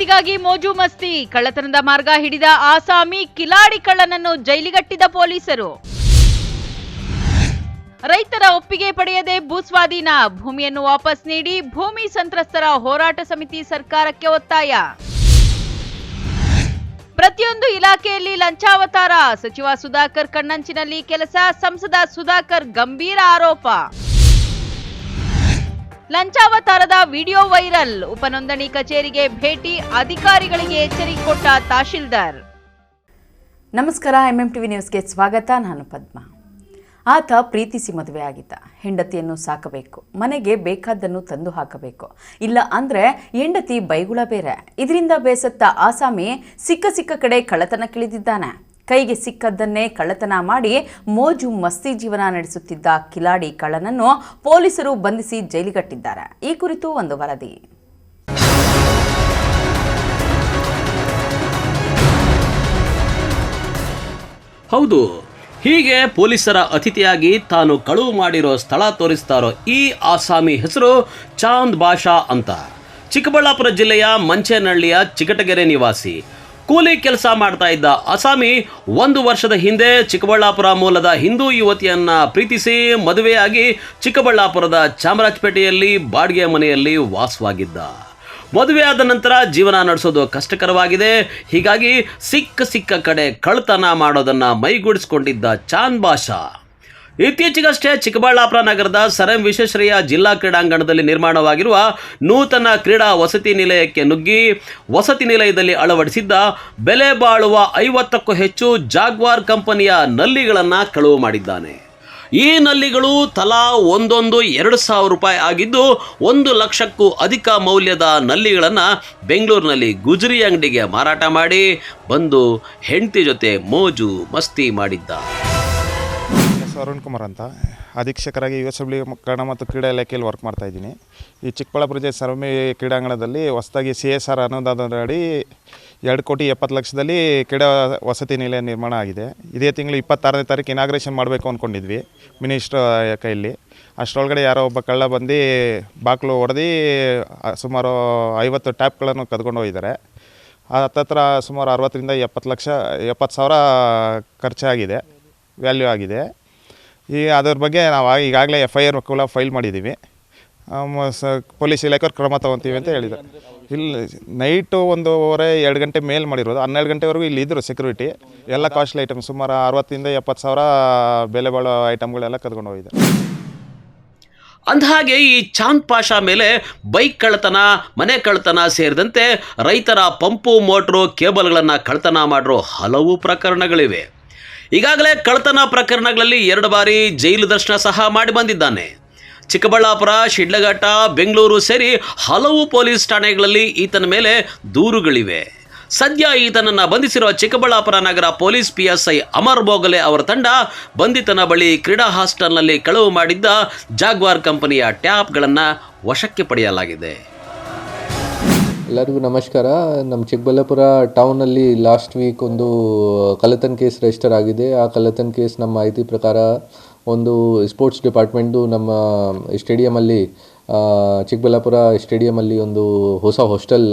ಹೆಂಡತಿಗಾಗಿ ಮೋಜು ಮಸ್ತಿ, ಕಳ್ಳತನದ ಮಾರ್ಗ ಹಿಡಿದ ಆಸಾಮಿ ಕಿಲಾಡಿ ಕಳ್ಳನನ್ನು ಜೈಲಿಗಟ್ಟಿದ ಪೊಲೀಸರು. ರೈತರ ಒಪ್ಪಿಗೆ ಪಡೆಯದೆ ಭೂಸ್ವಾಧೀನ, ಭೂಮಿಯನ್ನು ವಾಪಸ್ ನೀಡಿ ಭೂಮಿ ಸಂತ್ರಸ್ತರ ಹೋರಾಟ ಸಮಿತಿ ಸರ್ಕಾರಕ್ಕೆ ಒತ್ತಾಯ. ಪ್ರತಿಯೊಂದು ಇಲಾಖೆಯಲ್ಲಿ ಲಂಚಾವತಾರ, ಸಚಿವ ಸುಧಾಕರ್ ಕಣ್ಣಂಚಿನಲ್ಲಿ ಕೆಲಸ, ಸಂಸದ ಸುಧಾಕರ್ ಗಂಭೀರ ಆರೋಪ. ಲಂಚಾವತಾರದ ವಿಡಿಯೋ ವೈರಲ್, ಉಪನೋಂದಣಿ ಕಚೇರಿಗೆ ಭೇಟಿ, ಅಧಿಕಾರಿಗಳಿಗೆ ಎಚ್ಚರಿಕೆ ಕೊಟ್ಟ ತಹಶೀಲ್ದಾರ್. ನಮಸ್ಕಾರ, MMTV ನ್ಯೂಸ್ಗೆ ಸ್ವಾಗತ. ನಾನು ಪದ್ಮ. ಆತ ಪ್ರೀತಿಸಿ ಮದುವೆ ಆಗಿದ್ದ. ಹೆಂಡತಿಯನ್ನು ಸಾಕಬೇಕು, ಮನೆಗೆ ಬೇಕಾದ್ದನ್ನು ತಂದು ಹಾಕಬೇಕು, ಇಲ್ಲ ಅಂದ್ರೆ ಹೆಂಡತಿ ಬೈಗುಳ ಬೇರೆ. ಇದರಿಂದ ಬೇಸತ್ತ ಆಸಾಮಿ ಸಿಕ್ಕ ಕಡೆ ಕಳ್ಳತನಕ್ಕಿಳಿದಿದ್ದಾನೆ. ಕೈಗೆ ಸಿಕ್ಕದ್ದನ್ನೇ ಕಳ್ಳತನ ಮಾಡಿ ಮೋಜು ಮಸ್ತಿ ಜೀವನ ನಡೆಸುತ್ತಿದ್ದ ಕಿಲಾಡಿ ಕಳ್ಳನನ್ನು ಪೊಲೀಸರು ಬಂಧಿಸಿ ಜೈಲಿಗಟ್ಟಿದ್ದಾರೆ. ಈ ಕುರಿತು ಒಂದು ವರದಿ. ಹೌದು, ಹೀಗೆ ಪೊಲೀಸರ ಅತಿಥಿಯಾಗಿ ತಾನು ಕಳುವು ಮಾಡಿರೋ ಸ್ಥಳ ತೋರಿಸ್ತಾರೋ ಈ ಆಸಾಮಿ ಹೆಸರು ಚಾಂದ್ ಬಾಷಾ ಅಂತ. ಚಿಕ್ಕಬಳ್ಳಾಪುರ ಜಿಲ್ಲೆಯ ಮಂಚೇನಹಳ್ಳಿಯ ಚಿಕಟಗೆರೆ ನಿವಾಸಿ. ಕೂಲಿ ಕೆಲಸ ಮಾಡ್ತಾ ಇದ್ದ ಆಸಾಮಿ 1 ವರ್ಷದ ಹಿಂದೆ ಚಿಕ್ಕಬಳ್ಳಾಪುರ ಮೂಲದ ಹಿಂದೂ ಯುವತಿಯನ್ನ ಪ್ರೀತಿಸಿ ಮದುವೆಯಾಗಿ ಚಿಕ್ಕಬಳ್ಳಾಪುರದ ಚಾಮರಾಜಪೇಟೆಯಲ್ಲಿ ಬಾಡಿಗೆ ಮನೆಯಲ್ಲಿ ವಾಸವಾಗಿದ್ದ. ಮದುವೆಯಾದ ನಂತರ ಜೀವನ ನಡೆಸೋದು ಕಷ್ಟಕರವಾಗಿದೆ. ಹೀಗಾಗಿ ಸಿಕ್ಕ ಕಡೆ ಕಳ್ಳತನ ಮಾಡೋದನ್ನ ಮೈಗೂಡಿಸಿಕೊಂಡಿದ್ದ ಚಾಂದ್ ಬಾಷಾ ಇತ್ತೀಚೆಗಷ್ಟೇ ಚಿಕ್ಕಬಳ್ಳಾಪುರ ನಗರದ ಸರ್ ಎಂ ವಿಶ್ವೇಶ್ವರಯ್ಯ ಜಿಲ್ಲಾ ಕ್ರೀಡಾಂಗಣದಲ್ಲಿ ನಿರ್ಮಾಣವಾಗಿರುವ ನೂತನ ಕ್ರೀಡಾ ವಸತಿ ನಿಲಯಕ್ಕೆ ನುಗ್ಗಿ ವಸತಿ ನಿಲಯದಲ್ಲಿ ಅಳವಡಿಸಿದ್ದ ಬೆಲೆ ಬಾಳುವ 50ಕ್ಕೂ ಹೆಚ್ಚು ಜಾಗ್ವಾರ್ ಕಂಪನಿಯ ನಲ್ಲಿಗಳನ್ನು ಕಳುವು ಮಾಡಿದ್ದಾನೆ. ಈ ನಲ್ಲಿಗಳು ತಲಾ ಒಂದೊಂದು 2,000 ರೂಪಾಯಿ ಆಗಿದ್ದು 1 ಲಕ್ಷಕ್ಕೂ ಅಧಿಕ ಮೌಲ್ಯದ ನಲ್ಲಿಗಳನ್ನು ಬೆಂಗಳೂರಿನಲ್ಲಿ ಗುಜರಿ ಅಂಗಡಿಗೆ ಮಾರಾಟ ಮಾಡಿ ಬಂದು ಹೆಂಡತಿ ಜೊತೆ ಮೋಜು ಮಸ್ತಿ ಮಾಡಿದ್ದ. ಅರುಣ್ ಕುಮಾರ್ ಅಂತ, ಅಧೀಕ್ಷಕರಾಗಿ USW ಕನ್ನಡ ಮತ್ತು ಕ್ರೀಡಾ ಇಲಾಖೆಯಲ್ಲಿ ವರ್ಕ್ ಮಾಡ್ತಾ ಇದ್ದೀನಿ. ಈ ಚಿಕ್ಕಬಳ್ಳಾಪುರ ಜಿಲ್ಲೆ ಸರ್ವಮಿ ಕ್ರೀಡಾಂಗಣದಲ್ಲಿ ಹೊಸದಾಗಿ CSR ಅನುದಾನದಡಿ 2,70,00,000 ಲಕ್ಷದಲ್ಲಿ ಕ್ರೀಡಾ ವಸತಿ ನಿಲಯ ನಿರ್ಮಾಣ ಆಗಿದೆ. ಇದೇ ತಿಂಗಳು 26ನೇ ತಾರೀಕು ಇನಾಗ್ರೇಷನ್ ಮಾಡಬೇಕು ಅಂದ್ಕೊಂಡಿದ್ವಿ ಮಿನಿಸ್ಟರ್ ಕೈಯಲ್ಲಿ. ಅಷ್ಟರೊಳಗಡೆ ಯಾರೋ ಒಬ್ಬ ಕಳ್ಳ ಬಂದು ಬಾಗಿಲು ಹೊಡೆದು ಸುಮಾರು 50 ಟ್ಯಾಪ್ಗಳನ್ನು ಕದ್ಕೊಂಡು ಹೋಗಿದ್ದಾರೆ. ಹತ್ತತ್ರ ಸುಮಾರು 60ರಿಂದ 70,000 ಖರ್ಚಾಗಿದೆ, ವ್ಯಾಲ್ಯೂ ಆಗಿದೆ. ಅದ್ರ ಬಗ್ಗೆ ನಾವು ಈಗಾಗಲೇ FIR ಕೂಡ ಫೈಲ್ ಮಾಡಿದ್ದೀವಿ. ಪೊಲೀಸ್ ಇಲಾಖೆಯವ್ರು ಕ್ರಮ ತೊಗೊತೀವಿ ಅಂತ ಹೇಳಿದ್ದಾರೆ. ಇಲ್ಲಿ ನೈಟು 1:30-2 ಗಂಟೆ ಮೇಲ್ ಮಾಡಿರೋದು. 12 ಗಂಟೆವರೆಗೂ ಇಲ್ಲಿ ಇದ್ದರು ಸೆಕ್ಯೂರಿಟಿ. ಎಲ್ಲ ಕಾಸ್ಟ್ಲಿ ಐಟಮ್ ಸುಮಾರು 60ರಿಂದ 70,000 ಬೆಲೆ ಬಾಳೋ ಐಟಮ್ಗಳೆಲ್ಲ ಕದ್ಕೊಂಡು ಹೋಗಿದ್ದಾರೆ. ಅಂದಹಾಗೆ ಈ ಚಾಂದ್ ಪಾಷಾ ಮೇಲೆ ಬೈಕ್ ಕಳ್ಳತನ, ಮನೆ ಕಳ್ಳತನ ಸೇರಿದಂತೆ ರೈತರ ಪಂಪು, ಮೋಟ್ರು, ಕೇಬಲ್ಗಳನ್ನು ಕಳ್ಳತನ ಮಾಡಿರೋ ಹಲವು ಪ್ರಕರಣಗಳಿವೆ. ಈಗಾಗಲೇ ಕಳ್ಳತನ ಪ್ರಕರಣಗಳಲ್ಲಿ 2 ಬಾರಿ ಜೈಲು ದರ್ಶನ ಸಹ ಮಾಡಿ ಬಂದಿದ್ದಾನೆ. ಚಿಕ್ಕಬಳ್ಳಾಪುರ, ಶಿಡ್ಲಘಟ್ಟ, ಬೆಂಗಳೂರು ಸೇರಿ ಹಲವು ಪೊಲೀಸ್ ಠಾಣೆಗಳಲ್ಲಿ ಈತನ ಮೇಲೆ ದೂರುಗಳಿವೆ. ಸದ್ಯ ಈತನನ್ನು ಬಂಧಿಸಿರುವ ಚಿಕ್ಕಬಳ್ಳಾಪುರ ನಗರ ಪೊಲೀಸ್ PSI ಅಮರ್ ಬೋಗಲೆ ಅವರ ತಂಡ ಬಂಧಿತನ ಬಳಿ ಕ್ರೀಡಾ ಹಾಸ್ಟೆಲ್ನಲ್ಲಿ ಕಳವು ಮಾಡಿದ್ದ ಜಾಗ್ವಾರ್ ಕಂಪನಿಯ ಟ್ಯಾಪ್ಗಳನ್ನು ವಶಕ್ಕೆ ಪಡೆಯಲಾಗಿದೆ. ಎಲ್ಲರಿಗೂ ನಮಸ್ಕಾರ. ನಮ್ಮ ಚಿಕ್ಕಬಳ್ಳಾಪುರ ಟೌನಲ್ಲಿ ಲಾಸ್ಟ್ ವೀಕ್ ಒಂದು ಕಳ್ಳತನ ಕೇಸ್ ರಿಜಿಸ್ಟರ್ ಆಗಿದೆ. ಆ ಕಳ್ಳತನ ಕೇಸ್ ನಮ್ಮ ಮಾಹಿತಿ ಪ್ರಕಾರ ಒಂದು ಸ್ಪೋರ್ಟ್ಸ್ ಡಿಪಾರ್ಟ್ಮೆಂಟು ನಮ್ಮ ಸ್ಟೇಡಿಯಮಲ್ಲಿ, ಚಿಕ್ಕಬಳ್ಳಾಪುರ ಸ್ಟೇಡಿಯಮಲ್ಲಿ ಒಂದು ಹೊಸ ಹಾಸ್ಟೆಲ್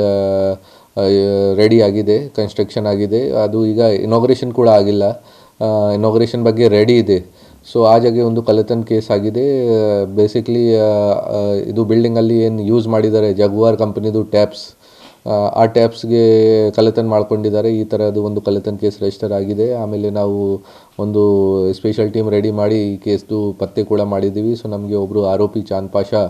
ರೆಡಿ ಆಗಿದೆ, ಕನ್ಸ್ಟ್ರಕ್ಷನ್ ಆಗಿದೆ. ಅದು ಈಗ ಇನಾಗ್ರೇಷನ್ ಕೂಡ ಆಗಿಲ್ಲ, ಇನಾಗ್ರೇಷನ್ ಬಗ್ಗೆ ರೆಡಿ ಇದೆ. ಸೊ ಆ ಜಾಗೆ ಒಂದು ಕಳ್ಳತನ ಕೇಸ್ ಆಗಿದೆ. ಬೇಸಿಕ್ಲಿ ಇದು ಬಿಲ್ಡಿಂಗಲ್ಲಿ ಏನು ಯೂಸ್ ಮಾಡಿದ್ದಾರೆ ಜಾಗ್ವಾರ್ ಕಂಪನಿದು ಟ್ಯಾಪ್ಸ್, ಆ ಟ್ಯಾಪ್ಸ್ಗೆ ಕಳ್ಳತನ ಮಾಡ್ಕೊಂಡಿದ್ದಾರೆ. ಈ ಥರದ್ದು ಒಂದು ಕಳ್ಳತನ ಕೇಸ್ ರಿಜಿಸ್ಟರ್ ಆಗಿದೆ. ಆಮೇಲೆ ನಾವು ಒಂದು ಸ್ಪೆಷಲ್ ಟೀಮ್ ರೆಡಿ ಮಾಡಿ ಈ ಕೇಸ್ದು ಪತ್ತೆ ಕೂಡ ಮಾಡಿದ್ದೀವಿ. ಸೊ ನಮಗೆ ಒಬ್ಬರು ಆರೋಪಿ ಚಾಂದ್ ಪಾಷಾ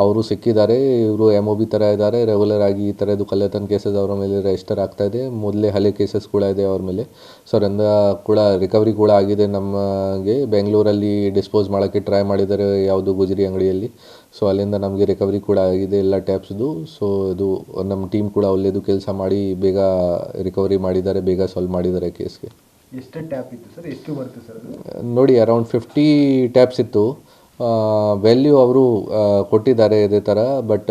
ಅವರು ಸಿಕ್ಕಿದ್ದಾರೆ. ಇವರು MOB ಥರ ಇದ್ದಾರೆ. ರೆಗ್ಯುಲರ್ ಆಗಿ ಈ ಥರದ್ದು ಕಳ್ಳತನ ಕೇಸಸ್ ಅವರ ಮೇಲೆ ರಿಜಿಸ್ಟರ್ ಆಗ್ತಾ ಇದೆ. ಮೊದಲೇ ಹಳೆ ಕೇಸಸ್ ಕೂಡ ಇದೆ ಅವ್ರ ಮೇಲೆ. ಸೊ ಅದರಿಂದ ಕೂಡ ರಿಕವರಿ ಕೂಡ ಆಗಿದೆ. ನಮಗೆ ಬೆಂಗಳೂರಲ್ಲಿ ಡಿಸ್ಪೋಸ್ ಮಾಡೋಕ್ಕೆ ಟ್ರೈ ಮಾಡಿದ್ದಾರೆ, ಯಾವುದು ಗುಜರಿ ಅಂಗಡಿಯಲ್ಲಿ. ಸೊ ಅಲ್ಲಿಂದ ನಮಗೆ ರಿಕವರಿ ಕೂಡ ಆಗಿದೆ ಎಲ್ಲ ಟ್ಯಾಪ್ಸ್ದು. ಸೊ ಇದು ನಮ್ಮ ಟೀಮ್ ಕೂಡ ಒಳ್ಳೆಯದು ಕೆಲಸ ಮಾಡಿ ಬೇಗ ರಿಕವರಿ ಮಾಡಿದ್ದಾರೆ, ಬೇಗ ಸಾಲ್ವ್ ಮಾಡಿದ್ದಾರೆ ಕೇಸ್ಗೆ. ಎಷ್ಟು ಟ್ಯಾಪ್ ಇತ್ತು ಸರ್? ಎಷ್ಟು ಬರುತ್ತೆ ಸರ್? ನೋಡಿ, ಅರೌಂಡ್ 50 ಟ್ಯಾಪ್ಸ್ ಇತ್ತು. ವ್ಯಾಲ್ಯೂ ಅವರು ಕೊಟ್ಟಿದ್ದಾರೆ ಇದೇ ಥರ. ಬಟ್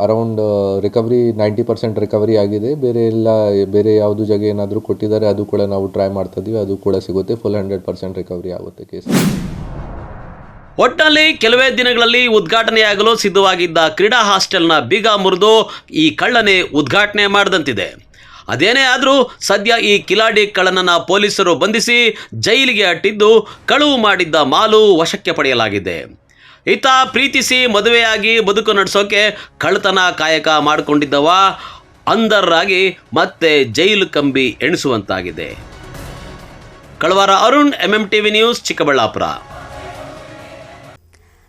ಅರೌಂಡ್ ರಿಕವರಿ 90% ರಿಕವರಿ ಆಗಿದೆ. ಬೇರೆ ಯಾವುದು ಜಾಗ ಏನಾದರೂ ಕೊಟ್ಟಿದ್ದಾರೆ ಅದು ಕೂಡ ನಾವು ಟ್ರೈ ಮಾಡ್ತಾ ಇದ್ದೀವಿ, ಅದು ಕೂಡ ಸಿಗುತ್ತೆ. ಫುಲ್ 100% ರಿಕವರಿ ಆಗುತ್ತೆ ಕೇಸ್. ಒಟ್ಟಿನಲ್ಲಿ ಕೆಲವೇ ದಿನಗಳಲ್ಲಿ ಉದ್ಘಾಟನೆಯಾಗಲು ಸಿದ್ಧವಾಗಿದ್ದ ಕ್ರೀಡಾ ಹಾಸ್ಟೆಲ್ನ ಬೀಗ ಮುರಿದು ಈ ಕಳ್ಳನೇ ಉದ್ಘಾಟನೆ ಮಾಡಿದಂತಿದೆ. ಅದೇನೇ ಆದರೂ ಸದ್ಯ ಈ ಕಿಲಾಡಿ ಕಳ್ಳನನ್ನು ಪೊಲೀಸರು ಬಂಧಿಸಿ ಜೈಲಿಗೆ ಅಟ್ಟಿದ್ದು ಕಳುವು ಮಾಡಿದ್ದ ಮಾಲು ವಶಕ್ಕೆ ಪಡೆಯಲಾಗಿದೆ. ಈತ ಪ್ರೀತಿಸಿ ಮದುವೆಯಾಗಿ ಬದುಕು ನಡೆಸೋಕೆ ಕಳ್ಳತನ ಕಾಯಕ ಮಾಡಿಕೊಂಡಿದ್ದವ ಅಂಧರಾಗಿ ಮತ್ತೆ ಜೈಲು ಕಂಬಿ ಎಣಿಸುವಂತಾಗಿದೆ. ಕಳವಾರ ಅರುಣ್, MMTV ನ್ಯೂಸ್, ಚಿಕ್ಕಬಳ್ಳಾಪುರ.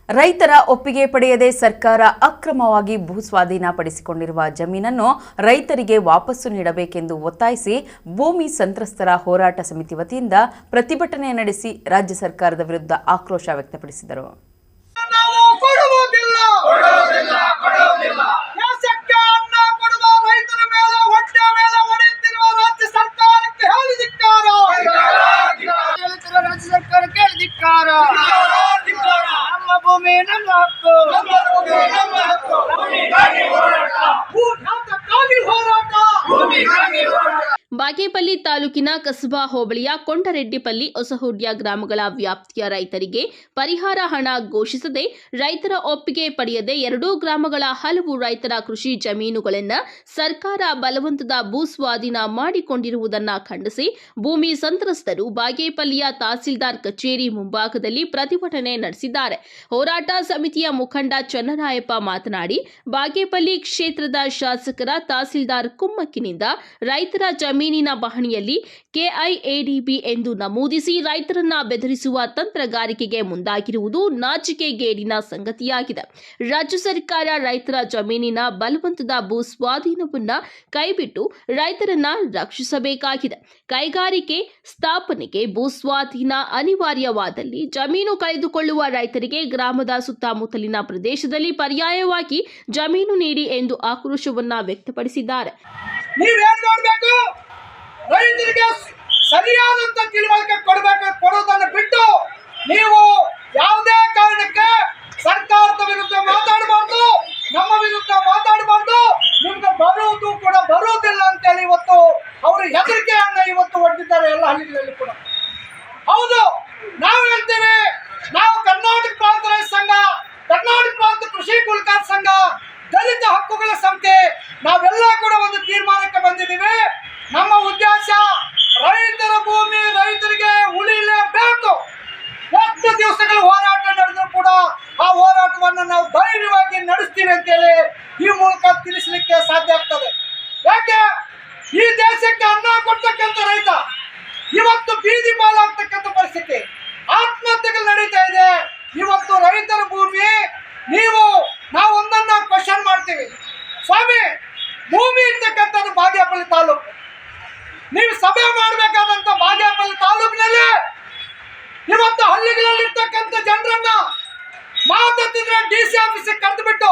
ರೈತರ ಒಪ್ಪಿಗೆ ಪಡೆಯದೆ ಸರ್ಕಾರ ಅಕ್ರಮವಾಗಿ ಭೂಸ್ವಾಧೀನ ಪಡಿಸಿಕೊಂಡಿರುವ ಜಮೀನನ್ನು ರೈತರಿಗೆ ವಾಪಸ್ಸು ನೀಡಬೇಕೆಂದು ಒತ್ತಾಯಿಸಿ ಭೂಮಿ ಸಂತ್ರಸ್ತರ ಹೋರಾಟ ಸಮಿತಿ ವತಿಯಿಂದ ಪ್ರತಿಭಟನೆ ನಡೆಸಿ ರಾಜ್ಯ ಸರ್ಕಾರದ ವಿರುದ್ಧ ಆಕ್ರೋಶ ವ್ಯಕ್ತಪಡಿಸಿದರು. ಬಾಗೇಪಲ್ಲಿ ತಾಲೂಕಿನ ಕಸಬಾ ಹೋಬಳಿಯ ಕೊಂಡರೆಡ್ಡಿಪಲ್ಲಿ ಹೊಸಹುಡ್ಯ ಗ್ರಾಮಗಳ ವ್ಯಾಪ್ತಿಯ ರೈತರಿಗೆ ಪರಿಹಾರ ಹಣ ಘೋಷಿಸದೆ ರೈತರ ಒಪ್ಪಿಗೆ ಪಡೆಯದೆ ಎರಡೂ ಗ್ರಾಮಗಳ ಹಲವು ರೈತರ ಕೃಷಿ ಜಮೀನುಗಳನ್ನು ಸರ್ಕಾರ ಬಲವಂತದ ಭೂಸ್ವಾಧೀನ ಮಾಡಿಕೊಂಡಿರುವುದನ್ನು ಖಂಡಿಸಿ ಭೂಮಿ ಸಂತ್ರಸ್ತರು ಬಾಗೇಪಲ್ಲಿಯ ತಹಸೀಲ್ದಾರ್ ಕಚೇರಿ ಮುಂಭಾಗದಲ್ಲಿ ಪ್ರತಿಭಟನೆ ನಡೆಸಿದ್ದಾರೆ. ಹೋರಾಟ ಸಮಿತಿಯ ಮುಖಂಡ ಚನ್ನರಾಯಪ್ಪ ಮಾತನಾಡಿ, ಬಾಗೇಪಲ್ಲಿ ಕ್ಷೇತ್ರದ ಶಾಸಕರ ತಹಸೀಲ್ದಾರ್ ಕುಮ್ಮಕ್ಕಿನಿಂದ ರೈತರ ಜಮೀನಿನ ಪಹಣಿಯಲ್ಲಿ ಕೆಐಎಡಿಬಿ ಎಂದು ನಮೂದಿಸಿ ರೈತರನ್ನ ಬೆದರಿಸುವ ತಂತ್ರಗಾರಿಕೆಗೆ ಮುಂದಾಗಿರುವುದು ನಾಚಿಕೆಗೇಡಿನ ಸಂಗತಿಯಾಗಿದೆ. ರಾಜ್ಯ ಸರ್ಕಾರ ರೈತರ ಜಮೀನಿನ ಬಲವಂತದ ಭೂ ಸ್ವಾಧೀನವನ್ನ ಕೈಬಿಟ್ಟು ರೈತರನ್ನ ರಕ್ಷಿಸಬೇಕಾಗಿದೆ. ಕೈಗಾರಿಕೆ ಸ್ಥಾಪನೆಗೆ ಭೂ ಸ್ವಾಧೀನ ಅನಿವಾರ್ಯವಾದಲ್ಲಿ ಜಮೀನು ಕಳೆದುಕೊಳ್ಳುವ ರೈತರಿಗೆ ಗ್ರಾಮದ ಸುತ್ತಮುತ್ತಲಿನ ಪ್ರದೇಶದಲ್ಲಿ ಪರ್ಯಾಯವಾಗಿ ಜಮೀನು ನೀಡಿ ಎಂದು ಆಕ್ರೋಶವನ್ನ ವ್ಯಕ್ತಪಡಿಸಿದ್ದಾರೆ. ನೀವೇನ್ ಮಾಡಬೇಕು? ರೈತರಿಗೆ ಸರಿಯಾದಂತ ತಿಳುವಳಿಕೆ ಕೊಡೋದನ್ನು ಬಿಟ್ಟು ನೀವು ಯಾವುದೇ ಕಾರಣಕ್ಕೆ ಸರ್ಕಾರದ ವಿರುದ್ಧ ಮಾತಾಡಬಾರ್ದು, ನಮ್ಮ ವಿರುದ್ಧ ಮಾತಾಡಬಾರ್ದು. ನಿಮ್ಗೆ ಬರುವುದು ಕೂಡ ಬರುವುದಿಲ್ಲ ಅಂತೇಳಿ ಇವತ್ತು ಅವರು ಹೆದರಿಕೆಯನ್ನ ಇವತ್ತು ಹೊಡೆದಿದ್ದಾರೆ ಎಲ್ಲ ಹಳ್ಳಿಗಳಲ್ಲಿ ಕೂಡ. ಹೌದು, ನಾವು ಹೇಳ್ತೇವೆ, ನಾವು ಕರ್ನಾಟಕ ಪ್ರಾಂತ ರೈತ ಸಂಘ, ಕರ್ನಾಟಕ ಪ್ರಾಂತ ಕೃಷಿ ಕೂಲಿಕಾರ ಸಂಘ, ದಲಿತ ಹಕ್ಕುಗಳ ಸಂಸ್ಥೆ ನಾವೆಲ್ಲ ಕೂಡ ಒಂದು ತೀರ್ಮಾನಕ್ಕೆ ಬಂದಿದ್ದೀವಿ. ನಮ್ಮ ಉದ್ದೇಶ ರೈತರ ಭೂಮಿ ರೈತರಿಗೆ ಉಳಿಲೇಬೇಕು. ಎಷ್ಟು ದಿವಸಗಳು ಹೋರಾಟ ನಡೆದರೂ ಕೂಡ ಆ ಹೋರಾಟವನ್ನು ನಾವು ಧೈರ್ಯವಾಗಿ ನಡೆಸ್ತೀವಿ ಅಂತೇಳಿ ಈ ಮೂಲಕ ತಿಳಿಸಲಿಕ್ಕೆ ಸಾಧ್ಯ ಆಗ್ತದೆ. ಯಾಕೆ ಈ ದೇಶಕ್ಕೆ ಅನ್ನ ಕೊಡ್ತಕ್ಕಂಥ ರೈತ ಇವತ್ತು ಬೀದಿ ಪಾಲಾಗ್ತಕ್ಕಂಥ ಪರಿಸ್ಥಿತಿ, ಆತ್ಮಹತ್ಯೆಗಳು ನಡೀತಾ ಇದೆ. ಇವತ್ತು ರೈತರ ಭೂಮಿ ನಾವು ಒಂದನ್ನ ಕ್ವಶನ್ ಮಾಡ್ತೀವಿ. ಸ್ವಾಮಿ, ಭೂಮಿ ಇರ್ತಕ್ಕಂಥದ್ದು ಬಾಗೇಪಲ್ಲಿ ತಾಲೂಕು. ನೀವು ಸಭೆ ಮಾಡಬೇಕಾದಂತ ಬಾಗೇಪಲ್ಲಿ ತಾಲೂಕಿನಲ್ಲಿ ಇವತ್ತು ಹಳ್ಳಿಗಳಲ್ಲಿರ್ತಕ್ಕಂಥ ಜನರನ್ನ ಮಾತಾಡ್ತಿದ್ರೆ DC ಆಫೀಸಿಗೆ ಕರೆದು ಬಿಟ್ಟು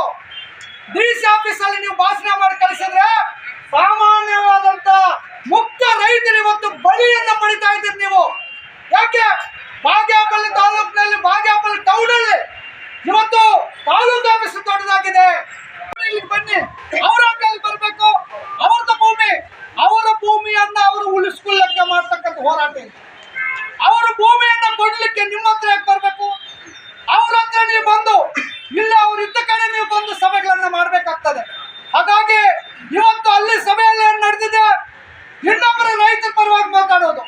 DC ಆಫೀಸಲ್ಲಿ ನೀವು ಭಾಷಣ ಮಾಡಿ ಕಳಿಸಿದ್ರೆ ಸಾಮಾನ್ಯವಾದಂತ ಮುಕ್ತ ರೈತರು ಇವತ್ತು ಬಲಿಯನ್ನ ಪಡಿತಾ ಇದ್ದೀರಿ ನೀವು. ಯಾಕೆ ಬಾಗೇಪಲ್ಲಿ ತಾಲೂಕಿನಲ್ಲಿ, ಬಾಗೇಪಲ್ಲಿ ಟೌನ್ ಅಲ್ಲಿ ಇವತ್ತು ತಾಲೂಕು ಆಫೀಸ್ ದೊಡ್ಡದಾಗಿದೆ. ಬನ್ನಿ, ಅವರ ಕೈಲಿ ಬರಬೇಕು. ಅವರದ ಭೂಮಿ, ಅವರ ಭೂಮಿಯನ್ನ ಅವರು ಉಳಿಸ್ಕೊಳ್ಳಕ್ಕೆ ಮಾಡ್ತಕ್ಕಂಥ ಹೋರಾಟ. ಅವರ ಭೂಮಿಯನ್ನ ಕೊಡ್ಲಿಕ್ಕೆ ನಿಮ್ಮ ಹತ್ರ ಬರಬೇಕು. ಅವ್ರ ಹತ್ರ ನೀವು ಬಂದು ಇಲ್ಲ ಅವ್ರ ಇದ್ದ ಕಡೆ ನೀವು ಬಂದು ಸಭೆಗಳನ್ನ ಮಾಡ್ಬೇಕಾಗ್ತದೆ. ಹಾಗಾಗಿ ಇವತ್ತು ಅಲ್ಲಿ ಸಭೆಯಲ್ಲಿ ಏನ್ ನಡೆದಿದೆ, ಇನ್ನೊಬ್ಬರು ರೈತರ ಪರವಾಗಿ ಮಾತಾಡೋದು,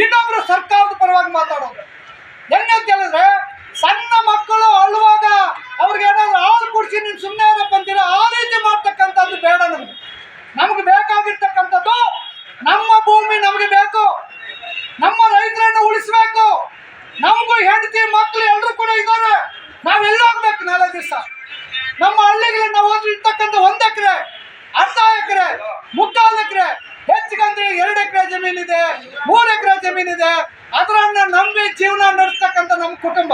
ಇನ್ನೊಬ್ರು ಸರ್ಕಾರದ ಪರವಾಗಿ ಮಾತಾಡೋದು. ಹೆಂಗಂತ ಹೇಳಿದ್ರೆ, ಸಣ್ಣ ಮಕ್ಕಳು ಅಳುವಾಗ ಅವ್ರಿಗೆ ಏನಾದ್ರು ಹಾಲು ಕುಡಿಸಿ ನೀವು ಸುಮ್ಮನೆ ಬಂದಿರ, ಆ ರೀತಿ ಮಾಡ್ತಕ್ಕಂಥದ್ದು ಬೇಡ. ನಮ್ಗೆ ಬೇಕಾಗಿರ್ತಕ್ಕಂಥದ್ದು ನಮ್ಮ ಭೂಮಿ ನಮ್ಗೆ ಬೇಕು. ನಮ್ಮ ರೈತರನ್ನು ಉಳಿಸ್ಬೇಕು. ನಮಗೂ ಹೆಂಡತಿ ಮಕ್ಕಳು ಎಲ್ಲರೂ ಕೂಡ ಇದ್ದಾರೆ. ನಾವೆಲ್ಲ ಹೋಗ್ಬೇಕು. 4 ದಿವಸ ನಮ್ಮ ಹಳ್ಳಿಗಳನ್ನ ಹೋದ್ರೆ ಇರ್ತಕ್ಕಂಥ 1 ಎಕರೆ, ಅರ್ಧ ಎಕರೆ, 3/4 ಎಕರೆ, ಹೆಚ್ಚಿಗಂದ್ರೆ 2 ಎಕರೆ ಜಮೀನಿದೆ, 3 ಎಕರೆ ಜಮೀನಿದೆ. ಅದರನ್ನ ನಂಬಿ ಜೀವನ ನಡೆಸ್ತಕ್ಕಂಥ ನಮ್ಮ ಕುಟುಂಬ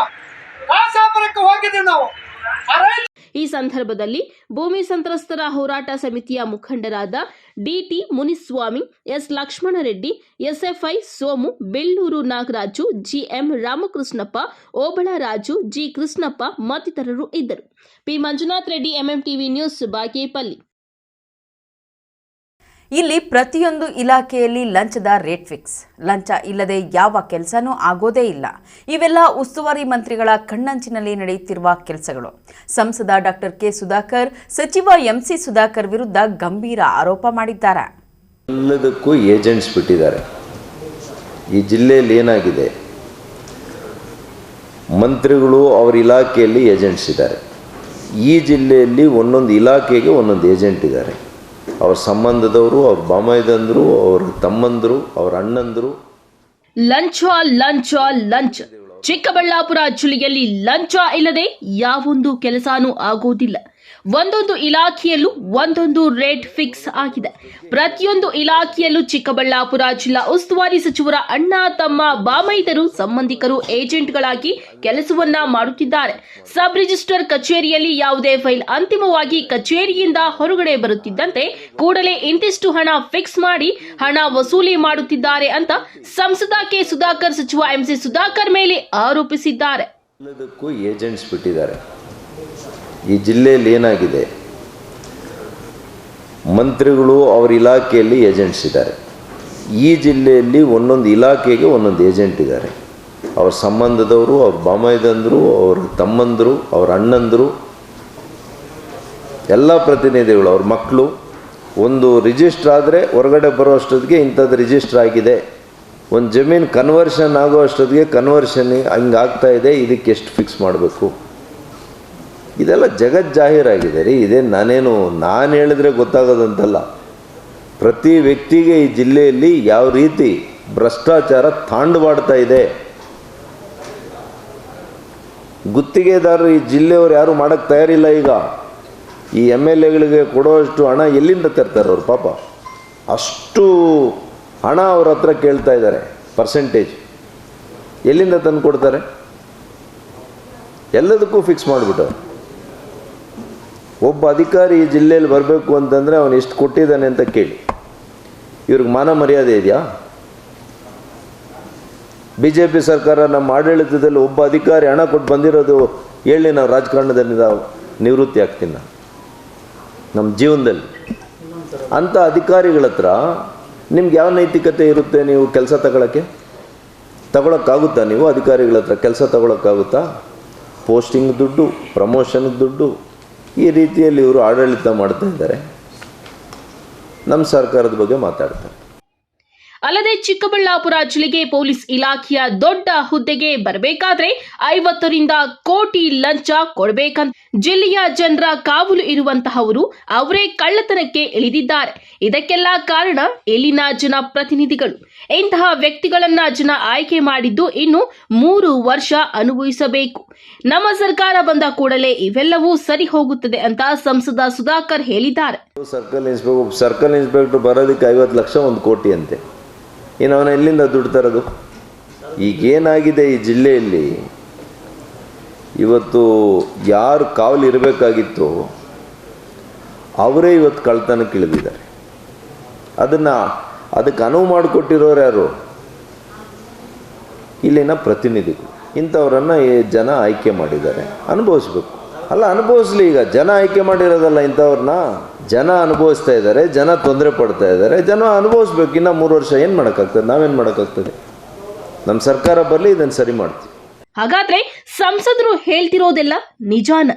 ಕಾಸಾಪುರಕ್ಕೆ ಹೋಗಿದ್ದೀವಿ ನಾವು. ಈ ಸಂದರ್ಭದಲ್ಲಿ ಭೂಮಿ ಸಂತ್ರಸ್ತರ ಹೋರಾಟ ಸಮಿತಿಯ ಮುಖಂಡರಾದ DT Muniswamy, S Lakshmana Reddy, SFI Somu, Bellur Nagaraju, GM Ramakrishnappa, Obala Raju, G Krishnappa ಮತ್ತಿತರರು ಇದ್ದರು. P Manjunath Reddy, MMTV news, Bagepalli. ಇಲ್ಲಿ ಪ್ರತಿಯೊಂದು ಇಲಾಖೆಯಲ್ಲಿ ಲಂಚದ ರೇಟ್ ಫಿಕ್ಸ್. ಲಂಚ ಇಲ್ಲದೆ ಯಾವ ಕೆಲಸನೂ ಆಗೋದೇ ಇಲ್ಲ. ಇವೆಲ್ಲ ಉಸ್ತುವಾರಿ ಮಂತ್ರಿಗಳ ಕಣ್ಣಂಚಿನಲ್ಲಿ ನಡೆಯುತ್ತಿರುವ ಕೆಲಸಗಳು. ಸಂಸದ ಡಾಕ್ಟರ್ ಕೆ ಸುಧಾಕರ್ ಸಚಿವ ಎಂಸಿ ಸುಧಾಕರ್ ವಿರುದ್ಧ ಗಂಭೀರ ಆರೋಪ ಮಾಡಿದ್ದಾರೆ. ಎಲ್ಲದಕ್ಕೂ ಏಜೆಂಟ್ಸ್ ಬಿಟ್ಟಿದ್ದಾರೆ. ಈ ಜಿಲ್ಲೆಯಲ್ಲಿ ಏನಾಗಿದೆ, ಮಂತ್ರಿಗಳು ಅವರ ಇಲಾಖೆಯಲ್ಲಿ ಏಜೆಂಟ್ಸ್ ಇದ್ದಾರೆ. ಈ ಜಿಲ್ಲೆಯಲ್ಲಿ ಒಂದೊಂದು ಇಲಾಖೆಗೆ ಒಂದೊಂದು ಏಜೆಂಟ್ ಇದ್ದಾರೆ. ಅವ್ರ ಸಂಬಂಧದವರು, ಅವ್ರ ಬಾಮೈದಂದರು, ಅವ್ರ ತಮ್ಮಂದರು, ಅವ್ರ ಅಣ್ಣಂದರು. ಲಂಚ ಲಂಚ ಲಂಚ. ಚಿಕ್ಕಬಳ್ಳಾಪುರ ಜಿಲ್ಲೆಯಲ್ಲಿ ಲಂಚ ಇಲ್ಲದೆ ಯಾವೊಂದು ಕೆಲಸನೂ ಆಗೋದಿಲ್ಲ. ಒಂದೊಂದು ಇಲಾಖೆಯಲ್ಲೂ ಒಂದೊಂದು ರೇಟ್ ಫಿಕ್ಸ್ ಆಗಿದೆ. ಪ್ರತಿಯೊಂದು ಇಲಾಖೆಯಲ್ಲೂ ಚಿಕ್ಕಬಳ್ಳಾಪುರ ಜಿಲ್ಲಾ ಉಸ್ತುವಾರಿ ಸಚಿವರ ಅಣ್ಣ, ತಮ್ಮ, ಬಾಮೈದರು, ಸಂಬಂಧಿಕರು ಏಜೆಂಟ್ಗಳಾಗಿ ಕೆಲಸವನ್ನ ಮಾಡುತ್ತಿದ್ದಾರೆ. ಸಬ್ ರಿಜಿಸ್ಟರ್ ಕಚೇರಿಯಲ್ಲಿ ಯಾವುದೇ ಫೈಲ್ ಅಂತಿಮವಾಗಿ ಕಚೇರಿಯಿಂದ ಹೊರಗಡೆ ಬರುತ್ತಿದ್ದಂತೆ ಕೂಡಲೇ ಇಂತಿಷ್ಟು ಹಣ ಫಿಕ್ಸ್ ಮಾಡಿ ಹಣ ವಸೂಲಿ ಮಾಡುತ್ತಿದ್ದಾರೆ ಅಂತ ಸಂಸದ ಕೆ ಸುಧಾಕರ್ ಸಚಿವ ಎಂಸಿ ಸುಧಾಕರ್ ಮೇಲೆ ಆರೋಪಿಸಿದ್ದಾರೆ. ಎಲ್ಲದಕ್ಕೂ ಏಜೆಂಟ್ಸ್ ಬಿಟ್ಟಿದ್ದಾರೆ. ಈ ಜಿಲ್ಲೆಯಲ್ಲಿ ಏನಾಗಿದೆ, ಮಂತ್ರಿಗಳು ಅವರ ಇಲಾಖೆಯಲ್ಲಿ ಏಜೆಂಟ್ಸ್ ಇದ್ದಾರೆ. ಈ ಜಿಲ್ಲೆಯಲ್ಲಿ ಒಂದೊಂದು ಇಲಾಖೆಗೆ ಒಂದೊಂದು ಏಜೆಂಟ್ ಇದ್ದಾರೆ. ಅವ್ರ ಸಂಬಂಧದವರು, ಅವ್ರ ಬಾಮೈದಂದರು, ಅವ್ರ ತಮ್ಮಂದರು, ಅವ್ರ ಅಣ್ಣಂದರು, ಎಲ್ಲ ಪ್ರತಿನಿಧಿಗಳು, ಅವ್ರ ಮಕ್ಕಳು. ಒಂದು ರಿಜಿಸ್ಟ್ರ್ ಆದರೆ ಹೊರಗಡೆ ಬರೋ ಅಷ್ಟೊತ್ತಿಗೆ ಇಂಥದ್ದು ರಿಜಿಸ್ಟ್ರ್ ಆಗಿದೆ. ಒಂದು ಜಮೀನು ಕನ್ವರ್ಷನ್ ಆಗೋ ಅಷ್ಟೊತ್ತಿಗೆ ಕನ್ವರ್ಷನ್ ಹಂಗೆ ಆಗ್ತಾ ಇದೆ, ಇದಕ್ಕೆ ಎಷ್ಟು ಫಿಕ್ಸ್ ಮಾಡಬೇಕು. ಇದೆಲ್ಲ ಜಗಜ್ಜಾಹೀರಾಗಿದೆ ರೀ. ಇದೇನು ನಾನು ಹೇಳಿದ್ರೆ ಗೊತ್ತಾಗೋದಂತಲ್ಲ. ಪ್ರತಿ ವ್ಯಕ್ತಿಗೆ ಈ ಜಿಲ್ಲೆಯಲ್ಲಿ ಯಾವ ರೀತಿ ಭ್ರಷ್ಟಾಚಾರ ತಾಂಡವಾಡ್ತಾ ಇದೆ. ಗುತ್ತಿಗೆದಾರರು ಈ ಜಿಲ್ಲೆಯವರು ಯಾರು ಮಾಡೋಕ್ಕೆ ತಯಾರಿಲ್ಲ. ಈಗ ಈ MLAಗಳಿಗೆ ಕೊಡೋಷ್ಟು ಹಣ ಎಲ್ಲಿಂದ ತರ್ತಾರೆ ಅವರು? ಪಾಪ ಅಷ್ಟು ಹಣ ಅವ್ರ ಹತ್ರ ಕೇಳ್ತಾ ಇದ್ದಾರೆ. ಪರ್ಸೆಂಟೇಜ್ ಎಲ್ಲಿಂದ ತಂದು ಕೊಡ್ತಾರೆ? ಎಲ್ಲದಕ್ಕೂ ಫಿಕ್ಸ್ ಮಾಡಿಬಿಟ್ಟವ್ರು. ಒಬ್ಬ ಅಧಿಕಾರಿ ಈ ಜಿಲ್ಲೆಯಲ್ಲಿ ಬರಬೇಕು ಅಂತಂದರೆ ಅವನು ಎಷ್ಟು ಕೊಟ್ಟಿದ್ದಾನೆ ಅಂತ ಕೇಳಿ. ಇವ್ರಿಗೆ ಮಾನ ಮರ್ಯಾದೆ ಇದೆಯಾ? BJP ಸರ್ಕಾರ ನಮ್ಮ ಆಡಳಿತದಲ್ಲಿ ಒಬ್ಬ ಅಧಿಕಾರಿ ಹಣ ಕೊಟ್ಟು ಬಂದಿರೋದು ಹೇಳಿ, ನಾವು ರಾಜಕಾರಣದಲ್ಲಿ ನಿವೃತ್ತಿ ಆಗ್ತೀನಿ ನಾನು ನಮ್ಮ ಜೀವನದಲ್ಲಿ. ಅಂಥ ಅಧಿಕಾರಿಗಳ ಹತ್ರ ನಿಮ್ಗೆ ಯಾವ ನೈತಿಕತೆ ಇರುತ್ತೆ? ನೀವು ಕೆಲಸ ತಗೊಳಕ್ಕಾಗುತ್ತಾ? ನೀವು ಅಧಿಕಾರಿಗಳ ಹತ್ರ ಕೆಲಸ ತಗೊಳಕ್ಕಾಗುತ್ತಾ? ಪೋಸ್ಟಿಂಗ್ ದುಡ್ಡು, ಪ್ರಮೋಷನ್ಗೆ ದುಡ್ಡು, ಈ ರೀತಿಯಲ್ಲಿ ಇವರು ಆಡಳಿತ ಮಾಡ್ತಾ ಇದ್ದಾರೆ. ನಮ್ಮ ಸರ್ಕಾರದ ಬಗ್ಗೆ ಮಾತಾಡ್ತಾರೆ. ಅಲ್ಲದೆ ಚಿಕ್ಕಬಳ್ಳಾಪುರ ಜಿಲ್ಲೆಗೆ ಪೊಲೀಸ್ ಇಲಾಖೆಯ ದೊಡ್ಡ ಹುದ್ದೆಗೆ ಬರಬೇಕಾದ್ರೆ 50 ಕೋಟಿ ಲಂಚ ಕೊಡಬೇಕಂತ ಜಿಲ್ಲೆಯ ಜನರ ಕಾವಲು ಇರುವಂತಹವರು ಅವರೇ ಕಳ್ಳತನಕ್ಕೆ ಇಳಿದಿದ್ದಾರೆ. ಇದಕ್ಕೆಲ್ಲ ಕಾರಣ ಇಲ್ಲಿನ ಜನಪ್ರತಿನಿಧಿಗಳು. ಇಂತಹ ವ್ಯಕ್ತಿಗಳನ್ನ ಜನ ಆಯ್ಕೆ ಮಾಡಿದ್ದು ಇನ್ನು 3 ವರ್ಷ ಅನುಭವಿಸಬೇಕು. ನಮ್ಮ ಸರ್ಕಾರ ಬಂದ ಕೂಡಲೇ ಇವೆಲ್ಲವೂ ಸರಿ ಹೋಗುತ್ತದೆ ಅಂತ ಸಂಸದ ಸುಧಾಕರ್ ಹೇಳಿದ್ದಾರೆ. ಸರ್ಕಲ್ ಇನ್ಸ್ಪೆಕ್ಟರ್ ಬರೋದಕ್ಕೆ 50 ಲಕ್ಷ 1 ಕೋಟಿ ಅಂತೆ. ಇನ್ನು ಅವನ ಎಲ್ಲಿಂದ ದುಡ್ಡು ತರೋದು? ಈಗೇನಾಗಿದೆ ಈ ಜಿಲ್ಲೆಯಲ್ಲಿ, ಇವತ್ತು ಯಾರು ಕಾವಲು ಇರಬೇಕಾಗಿತ್ತು ಅವರೇ ಇವತ್ತು ಕಳ್ತನಕ್ಕೆ ಇಳಿದಿದ್ದಾರೆ. ಅದಕ್ಕೆ ಅನುವು ಮಾಡಿಕೊಟ್ಟಿರೋರು ಯಾರು? ಇಲ್ಲಿನ ಪ್ರತಿನಿಧಿಗಳು. ಇಂಥವರನ್ನು ಜನ ಆಯ್ಕೆ ಮಾಡಿದ್ದಾರೆ. ಅನುಭವಿಸ್ಬೇಕು. ಅಲ್ಲ, ಅನುಭವಿಸ್ಲಿ. ಈಗ ಜನ ಆಯ್ಕೆ ಮಾಡಿರೋದಲ್ಲ ಇಂಥವ್ರನ್ನ, ಜನ ಅನುಭವಿಸ್ತಾ ಇದ್ದಾರೆ, ಜನ ತೊಂದರೆ ಪಡ್ತಾ ಇದ್ದಾರೆ, ಜನ ಅನುಭವಿಸ್ಬೇಕು. ಇನ್ನು 3 ವರ್ಷ ಏನು ಮಾಡೋಕ್ಕಾಗ್ತದೆ? ನಾವೇನು ಮಾಡೋಕ್ಕಾಗ್ತದೆ? ನಮ್ಮ ಸರ್ಕಾರ ಬರಲಿ, ಇದನ್ನು ಸರಿ ಮಾಡ್ತೀವಿ. ಹಾಗಾದ್ರೆ ಸಂಸದರು ಹೇಳ್ತಿರೋದೆಲ್ಲ ನಿಜಾನ?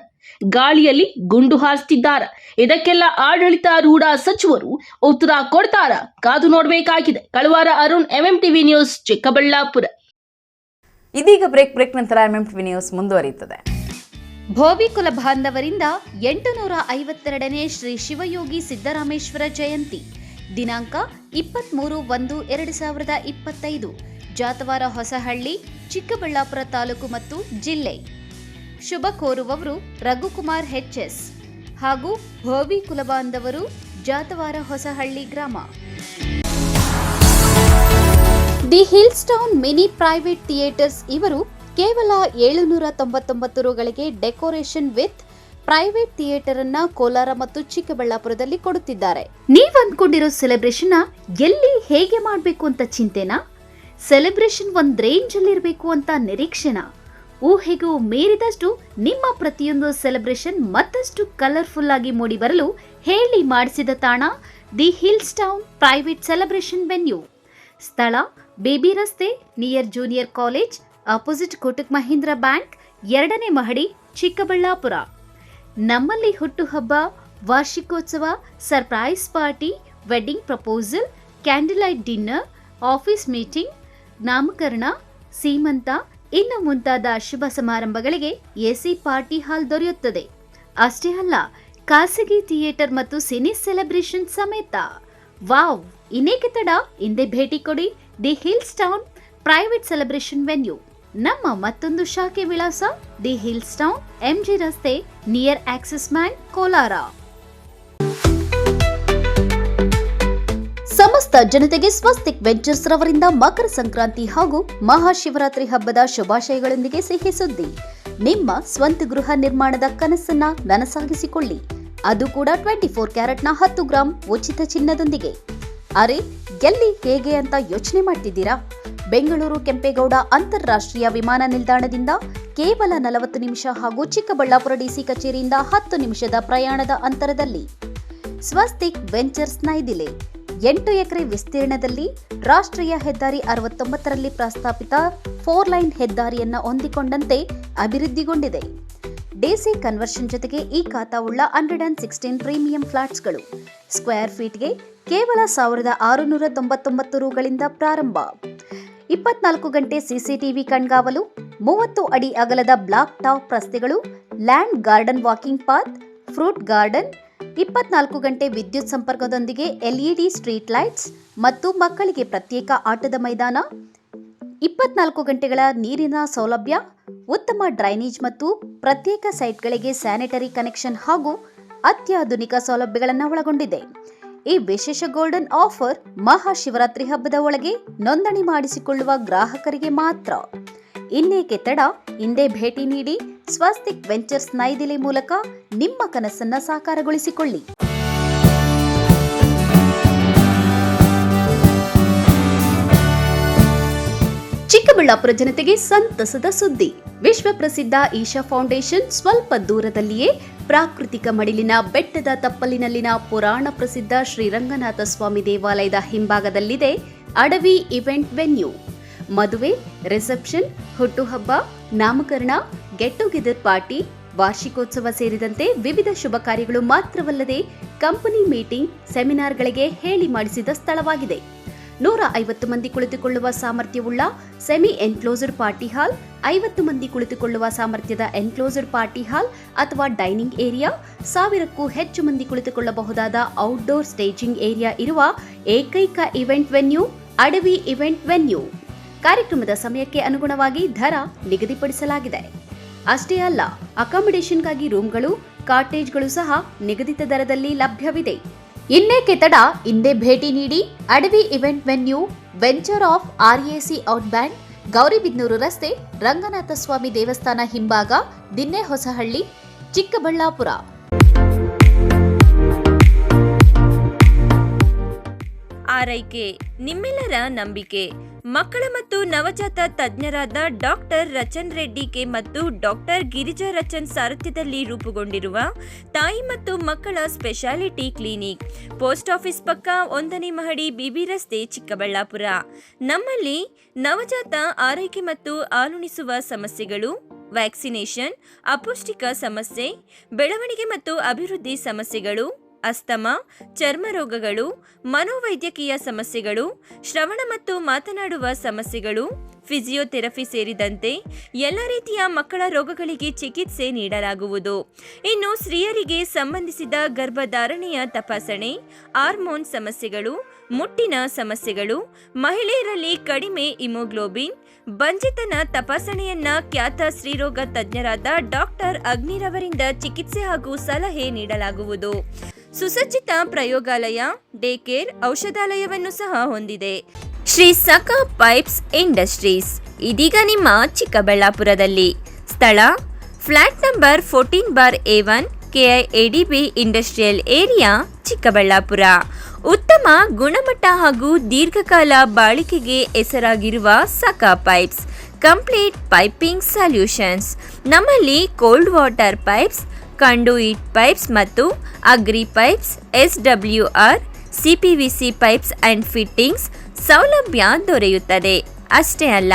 ಗಾಳಿಯಲ್ಲಿ ಗುಂಡು ಹಾರಿಸ್ತಿದ್ದಾರ? ಇದಕ್ಕೆಲ್ಲ ಆಡಳಿತಾರೂಢ ಸಚಿವರು ಉತ್ತರ ಕೊಡ್ತಾರ? ಕಾದು ನೋಡಬೇಕಾಗಿದೆ. ಕಳವಾರ ಅರುಣ್, MMTV ನ್ಯೂಸ್, ಚಿಕ್ಕಬಳ್ಳಾಪುರ. ಇದೀಗ ಬ್ರೇಕ್ ನಂತರ MMTV ನ್ಯೂಸ್ ಮುಂದುವರಿಯುತ್ತದೆ. ಭೋವಿ ಕುಲ ಬಾಂಧವರಿಂದ 852ನೇ ಶ್ರೀ ಶಿವಯೋಗಿ ಸಿದ್ದರಾಮೇಶ್ವರ ಜಯಂತಿ ದಿನಾಂಕ 23/1/2025 ಜಾತವಾರ ಹೊಸಹಳ್ಳಿ, ಚಿಕ್ಕಬಳ್ಳಾಪುರ ತಾಲೂಕು ಮತ್ತು ಜಿಲ್ಲೆ. ಶುಭ ಕೋರುವವರು ರಘುಕುಮಾರ್ HS ಹಾಗೂ ಭೋವಿ ಕುಲಬಾಂಧವರು, ಜಾತವಾರ ಹೊಸಹಳ್ಳಿ ಗ್ರಾಮ. The hills town mini private theatres ಇವರು ಕೇವಲ 799 ರುಗಳಿಗೆ ಡೆಕೋರೇಷನ್ ವಿತ್ ಪ್ರೈವೇಟ್ ಥಿಯೇಟರ್ ಅನ್ನ ಕೋಲಾರ ಮತ್ತು ಚಿಕ್ಕಬಳ್ಳಾಪುರದಲ್ಲಿ ಕೊಡುತ್ತಿದ್ದಾರೆ. ನೀವು ಅಂದ್ಕೊಂಡಿರೋ ಸೆಲೆಬ್ರೇಷನ್ ಎಲ್ಲಿ ಹೇಗೆ ಮಾಡಬೇಕು ಅಂತ ಚಿಂತೆನಾ? ಸೆಲೆಬ್ರೇಷನ್ ಒಂದ್ ರೇಂಜ್ ಅಲ್ಲಿ ಇರಬೇಕು ಅಂತ ನಿರೀಕ್ಷೆನಾ? ಊಹೆಗೂ ಮೀರಿದಷ್ಟು ನಿಮ್ಮ ಪ್ರತಿಯೊಂದು ಸೆಲೆಬ್ರೇಷನ್ ಮತ್ತಷ್ಟು ಕಲರ್ಫುಲ್ ಆಗಿ ಮೂಡಿ ಬರಲು ಹೇಳಿ ಮಾಡಿಸಿದ ತಾಣ the hills town private celebration venue. ಸ್ಥಳ ಬೇಬಿ ರಸ್ತೆ near junior college, opposite Kotak Mahindra bank, 2ನೇ ಮಹಡಿ, ಚಿಕ್ಕಬಳ್ಳಾಪುರ. ನಮ್ಮಲ್ಲಿ ಹುಟ್ಟುಹಬ್ಬ, ವಾರ್ಷಿಕೋತ್ಸವ, surprise party, wedding proposal, candle light dinner, office meeting, ನಾಮಕರಣ, ಸೀಮಂತ ಇನ್ನು ಮುಂತಾದ ಶುಭ ಸಮಾರಂಭಗಳಿಗೆ ಎಸಿ ಪಾರ್ಟಿ ಹಾಲ್ ದೊರೆಯುತ್ತದೆ. ಅಷ್ಟೇ ಅಲ್ಲ, ಖಾಸಗಿ ಥಿಯೇಟರ್ ಮತ್ತು ಸಿನಿ ಸೆಲೆಬ್ರೇಷನ್ ಸಮೇತ. ವಾವ್, ಇನ್ನೇಕೆ ತಡ, ಹಿಂದೆ ಭೇಟಿ ಕೊಡಿ the hills town private celebration venue. ನಮ್ಮ ಮತ್ತೊಂದು ಶಾಖೆ ವಿಳಾಸ ದಿ ಹಿಲ್ಸ್ ಟೌನ್, ಎಂಜಿ ರಸ್ತೆ, ನಿಯರ್ ಆಕ್ಸಿಸ್ ಬ್ಯಾಂಕ್, ಕೋಲಾರ. ಸಮಸ್ತ ಜನತೆಗೆ ಸ್ವಸ್ತಿಕ್ ವೆಂಚರ್ಸ್ ರವರಿಂದ ಮಕರ ಸಂಕ್ರಾಂತಿ ಹಾಗೂ ಮಹಾಶಿವರಾತ್ರಿ ಹಬ್ಬದ ಶುಭಾಶಯಗಳೊಂದಿಗೆ ಸಿಹಿ ಸುದ್ದಿ. ನಿಮ್ಮ ಸ್ವಂತ ಗೃಹ ನಿರ್ಮಾಣದ ಕನಸನ್ನ ನನಸಾಗಿಸಿಕೊಳ್ಳಿ, ಅದು ಕೂಡ 24 ಕ್ಯಾರೆಟ್ನ 10 ಗ್ರಾಂ ಉಚಿತ ಚಿನ್ನದೊಂದಿಗೆ. ಅರೆ, ಎಲ್ಲಿ ಹೇಗೆ ಅಂತ ಯೋಚನೆ ಮಾಡ್ತಿದ್ದೀರಾ? ಬೆಂಗಳೂರು ಕೆಂಪೇಗೌಡ ಅಂತಾರಾಷ್ಟ್ರೀಯ ವಿಮಾನ ನಿಲ್ದಾಣದಿಂದ ಕೇವಲ 40 ನಿಮಿಷ ಹಾಗೂ ಚಿಕ್ಕಬಳ್ಳಾಪುರ ಡಿಸಿ ಕಚೇರಿಯಿಂದ 10 ನಿಮಿಷದ ಪ್ರಯಾಣದ ಅಂತರದಲ್ಲಿ ಸ್ವಸ್ತಿಕ್ ವೆಂಚರ್ಸ್ ನೈದಿಲೆ 8 ಎಕರೆ ವಿಸ್ತೀರ್ಣದಲ್ಲಿ ರಾಷ್ಟ್ರೀಯ ಹೆದ್ದಾರಿ 69ರಲ್ಲಿ ಪ್ರಸ್ತಾಪಿತ 4 ಲೈನ್ ಹೆದ್ದಾರಿಯನ್ನು ಹೊಂದಿಕೊಂಡಂತೆ ಅಭಿವೃದ್ಧಿಗೊಂಡಿದೆ. ಡಿಸಿ ಕನ್ವರ್ಷನ್ ಜೊತೆಗೆ ಈ ಖಾತಾವುಳ್ಳ 116 ಪ್ರೀಮಿಯಂ ಫ್ಲಾಟ್ಸ್ಗಳು ಸ್ಕ್ವೇರ್ ಫೀಟ್ಗೆ ಕೇವಲ 1699 ರೂಗಳಿಂದ ಪ್ರಾರಂಭ. 24 ಗಂಟೆ ಸಿಸಿಟಿವಿ ಕಣ್ಗಾವಲು, 30 ಅಡಿ ಅಗಲದ ಬ್ಲಾಕ್ ಟಾಪ್ ರಸ್ತೆಗಳು, land garden walking path, fruit garden, 24 ಗಂಟೆ ವಿದ್ಯುತ್ ಸಂಪರ್ಕದೊಂದಿಗೆ ಎಲ್ಇಡಿ ಸ್ಟ್ರೀಟ್ ಲೈಟ್ಸ್ ಮತ್ತು ಮಕ್ಕಳಿಗೆ ಪ್ರತ್ಯೇಕ ಆಟದ ಮೈದಾನ, 24 ಗಂಟೆಗಳ ನೀರಿನ ಸೌಲಭ್ಯ, ಉತ್ತಮ ಡ್ರೈನೇಜ್ ಮತ್ತು ಪ್ರತ್ಯೇಕ ಸೈಟ್ಗಳಿಗೆ ಸ್ಯಾನಿಟರಿ ಕನೆಕ್ಷನ್ ಹಾಗೂ ಅತ್ಯಾಧುನಿಕ ಸೌಲಭ್ಯಗಳನ್ನು ಒಳಗೊಂಡಿದೆ. ಈ ವಿಶೇಷ ಗೋಲ್ಡನ್ ಆಫರ್ ಮಹಾಶಿವರಾತ್ರಿ ಹಬ್ಬದ ಒಳಗೆ ನೋಂದಣಿ ಮಾಡಿಸಿಕೊಳ್ಳುವ ಗ್ರಾಹಕರಿಗೆ ಮಾತ್ರ. ಇನ್ನೇಕೆ ತಡ, ಹಿಂದೆ ಭೇಟಿ ನೀಡಿ ಸ್ವಸ್ತಿಕ್ ವೆಂಚರ್ಸ್ ನೈದಿಲೆ ಮೂಲಕ ನಿಮ್ಮ ಕನಸನ್ನ ಸಾಕಾರಗೊಳಿಸಿಕೊಳ್ಳಿ. ಚಿಕ್ಕಬಳ್ಳಾಪುರ ಜನತೆಗೆ ಸಂತಸದ ಸುದ್ದಿ. ವಿಶ್ವ ಪ್ರಸಿದ್ಧ ಈಶಾ ಫೌಂಡೇಶನ್ ಸ್ವಲ್ಪ ದೂರದಲ್ಲಿಯೇ ಪ್ರಾಕೃತಿಕ ಮಡಿಲಿನ ಬೆಟ್ಟದ ತಪ್ಪಲಿನಲ್ಲಿನ ಪುರಾಣ ಪ್ರಸಿದ್ಧ ಶ್ರೀರಂಗನಾಥ ಸ್ವಾಮಿ ದೇವಾಲಯದ ಹಿಂಭಾಗದಲ್ಲಿದೆ ಅಡವಿ ಇವೆಂಟ್ ವೆನ್ಯೂ. ಮದುವೆ, ರಿಸೆಪ್ಷನ್, ಹುಟ್ಟುಹಬ್ಬ, ನಾಮಕರಣ, ಗೆಟ್ ಟುಗೆದರ್ ಪಾರ್ಟಿ, ವಾರ್ಷಿಕೋತ್ಸವ ಸೇರಿದಂತೆ ವಿವಿಧ ಶುಭ ಕಾರ್ಯಗಳು ಮಾತ್ರವಲ್ಲದೆ ಕಂಪನಿ ಮೀಟಿಂಗ್, ಸೆಮಿನಾರ್ಗಳಿಗೆ ಹೇಳಿ ಮಾಡಿಸಿದ ಸ್ಥಳವಾಗಿದೆ. 150 ಮಂದಿ ಕುಳಿತುಕೊಳ್ಳುವ ಸಾಮರ್ಥ್ಯವುಳ್ಳ ಸೆಮಿ ಎನ್ಕ್ಲೋಸ್ಡ್ ಪಾರ್ಟಿ ಹಾಲ್, 50 ಮಂದಿ ಕುಳಿತುಕೊಳ್ಳುವ ಸಾಮರ್ಥ್ಯದ ಎನ್ಕ್ಲೋಸ್ಡ್ ಪಾರ್ಟಿ ಹಾಲ್ ಅಥವಾ ಡೈನಿಂಗ್ ಏರಿಯಾ, 1000ಕ್ಕೂ ಹೆಚ್ಚು ಮಂದಿ ಕುಳಿತುಕೊಳ್ಳಬಹುದಾದ ಔಟ್ಡೋರ್ ಸ್ಟೇಜಿಂಗ್ ಏರಿಯಾ ಇರುವ ಏಕೈಕ ಇವೆಂಟ್ ವೆನ್ಯೂ ಅಡವಿ ಇವೆಂಟ್ ವೆನ್ಯೂ. ಕಾರ್ಯಕ್ರಮದ ಸಮಯಕ್ಕೆ ಅನುಗುಣವಾಗಿ ದರ ನಿಗದಿಪಡಿಸಲಾಗಿದೆ. ಅಷ್ಟೇ ಅಲ್ಲ, ಅಕಾಮಿಡೇಷನ್ಗಾಗಿ ರೂಮ್ಗಳು, ಕಾಟೇಜ್ಗಳು ಸಹ ನಿಗದಿತ ದರದಲ್ಲಿ ಲಭ್ಯವಿದೆ. ಇನ್ನೇಕೆ ತಡ, ಹಿಂದೆ ಭೇಟಿ ನೀಡಿ Adavi event venue, venture of RAC out band, Gauribidanur ರಸ್ತೆ, ರಂಗನಾಥ ಸ್ವಾಮಿ ದೇವಸ್ಥಾನ ಹಿಂಭಾಗ, ದಿನ್ನೆ ಹೊಸಹಳ್ಳಿ, ಚಿಕ್ಕಬಳ್ಳಾಪುರ. ಆರೈಕೆ ನಿಮ್ಮೆಲ್ಲರ ನಂಬಿಕೆ. ಮಕ್ಕಳ ಮತ್ತು ನವಜಾತ ತಜ್ಞರಾದ ಡಾಕ್ಟರ್ ರಚನ್ ರೆಡ್ಡಿ ಕೆ ಮತ್ತು ಡಾಕ್ಟರ್ ಗಿರಿಜಾ ರಚನ್ ಸಾರಥ್ಯದಲ್ಲಿ ರೂಪುಗೊಂಡಿರುವ ತಾಯಿ ಮತ್ತು ಮಕ್ಕಳ ಸ್ಪೆಷಾಲಿಟಿ ಕ್ಲಿನಿಕ್, ಪೋಸ್ಟ್ ಆಫೀಸ್ ಪಕ್ಕ 1ನೇ ಮಹಡಿ, ಬಿಬಿ ರಸ್ತೆ, ಚಿಕ್ಕಬಳ್ಳಾಪುರ. ನಮ್ಮಲ್ಲಿ ನವಜಾತ ಆರೈಕೆ ಮತ್ತು ಹಾಲುಣಿಸುವ ಸಮಸ್ಯೆಗಳು, ವ್ಯಾಕ್ಸಿನೇಷನ್, ಅಪೌಷ್ಟಿಕ ಸಮಸ್ಯೆ, ಬೆಳವಣಿಗೆ ಮತ್ತು ಅಭಿವೃದ್ಧಿ ಸಮಸ್ಯೆಗಳು, ಅಸ್ತಮಾ, ಚರ್ಮ ರೋಗಗಳು, ಮನೋವೈದ್ಯಕೀಯ ಸಮಸ್ಯೆಗಳು, ಶ್ರವಣ ಮತ್ತು ಮಾತನಾಡುವ ಸಮಸ್ಯೆಗಳು, ಫಿಸಿಯೋಥೆರಪಿ ಸೇರಿದಂತೆ ಎಲ್ಲ ರೀತಿಯ ಮಕ್ಕಳ ರೋಗಗಳಿಗೆ ಚಿಕಿತ್ಸೆ ನೀಡಲಾಗುವುದು. ಇನ್ನು ಸ್ತ್ರೀಯರಿಗೆ ಸಂಬಂಧಿಸಿದ ಗರ್ಭಧಾರಣೆಯ ತಪಾಸಣೆ, ಹಾರ್ಮೋನ್ ಸಮಸ್ಯೆಗಳು, ಮುಟ್ಟಿನ ಸಮಸ್ಯೆಗಳು, ಮಹಿಳೆಯರಲ್ಲಿ ಕಡಿಮೆ ಹಿಮೋಗ್ಲೋಬಿನ್, ಬಂಜಿತನ ತಪಾಸಣೆಯನ್ನ ಖ್ಯಾತ ಸ್ತ್ರೀರೋಗ ತಜ್ಞರಾದ ಡಾಕ್ಟರ್ ಅಗ್ನಿರವರಿಂದ ಚಿಕಿತ್ಸೆ ಹಾಗೂ ಸಲಹೆ ನೀಡಲಾಗುವುದು. ಸುಸಜ್ಜಿತ ಪ್ರಯೋಗಾಲಯ, ಡೇ ಕೇರ್, ಔಷಧಾಲಯವನ್ನು ಸಹ ಹೊಂದಿದೆ. ಶ್ರೀ ಸಖಾ ಪೈಪ್ಸ್ ಇಂಡಸ್ಟ್ರೀಸ್ ಇದೀಗ ನಿಮ್ಮ ಚಿಕ್ಕಬಳ್ಳಾಪುರದಲ್ಲಿ. ಸ್ಥಳ flat number 14/A1, KIADB industrial area, Chikkaballapur. ಉತ್ತಮ ಗುಣಮಟ್ಟ ಹಾಗೂ ದೀರ್ಘಕಾಲ ಬಾಳಿಕೆಗೆ ಹೆಸರಾಗಿರುವ Sakha pipes complete piping solutions. ನಮ್ಮಲ್ಲಿ cold water pipes, conduit pipes ಮತ್ತು agri pipes, SWR, CPVC pipes and fittings ಸೌಲಭ್ಯ ದೊರೆಯುತ್ತದೆ. ಅಷ್ಟೇ ಅಲ್ಲ,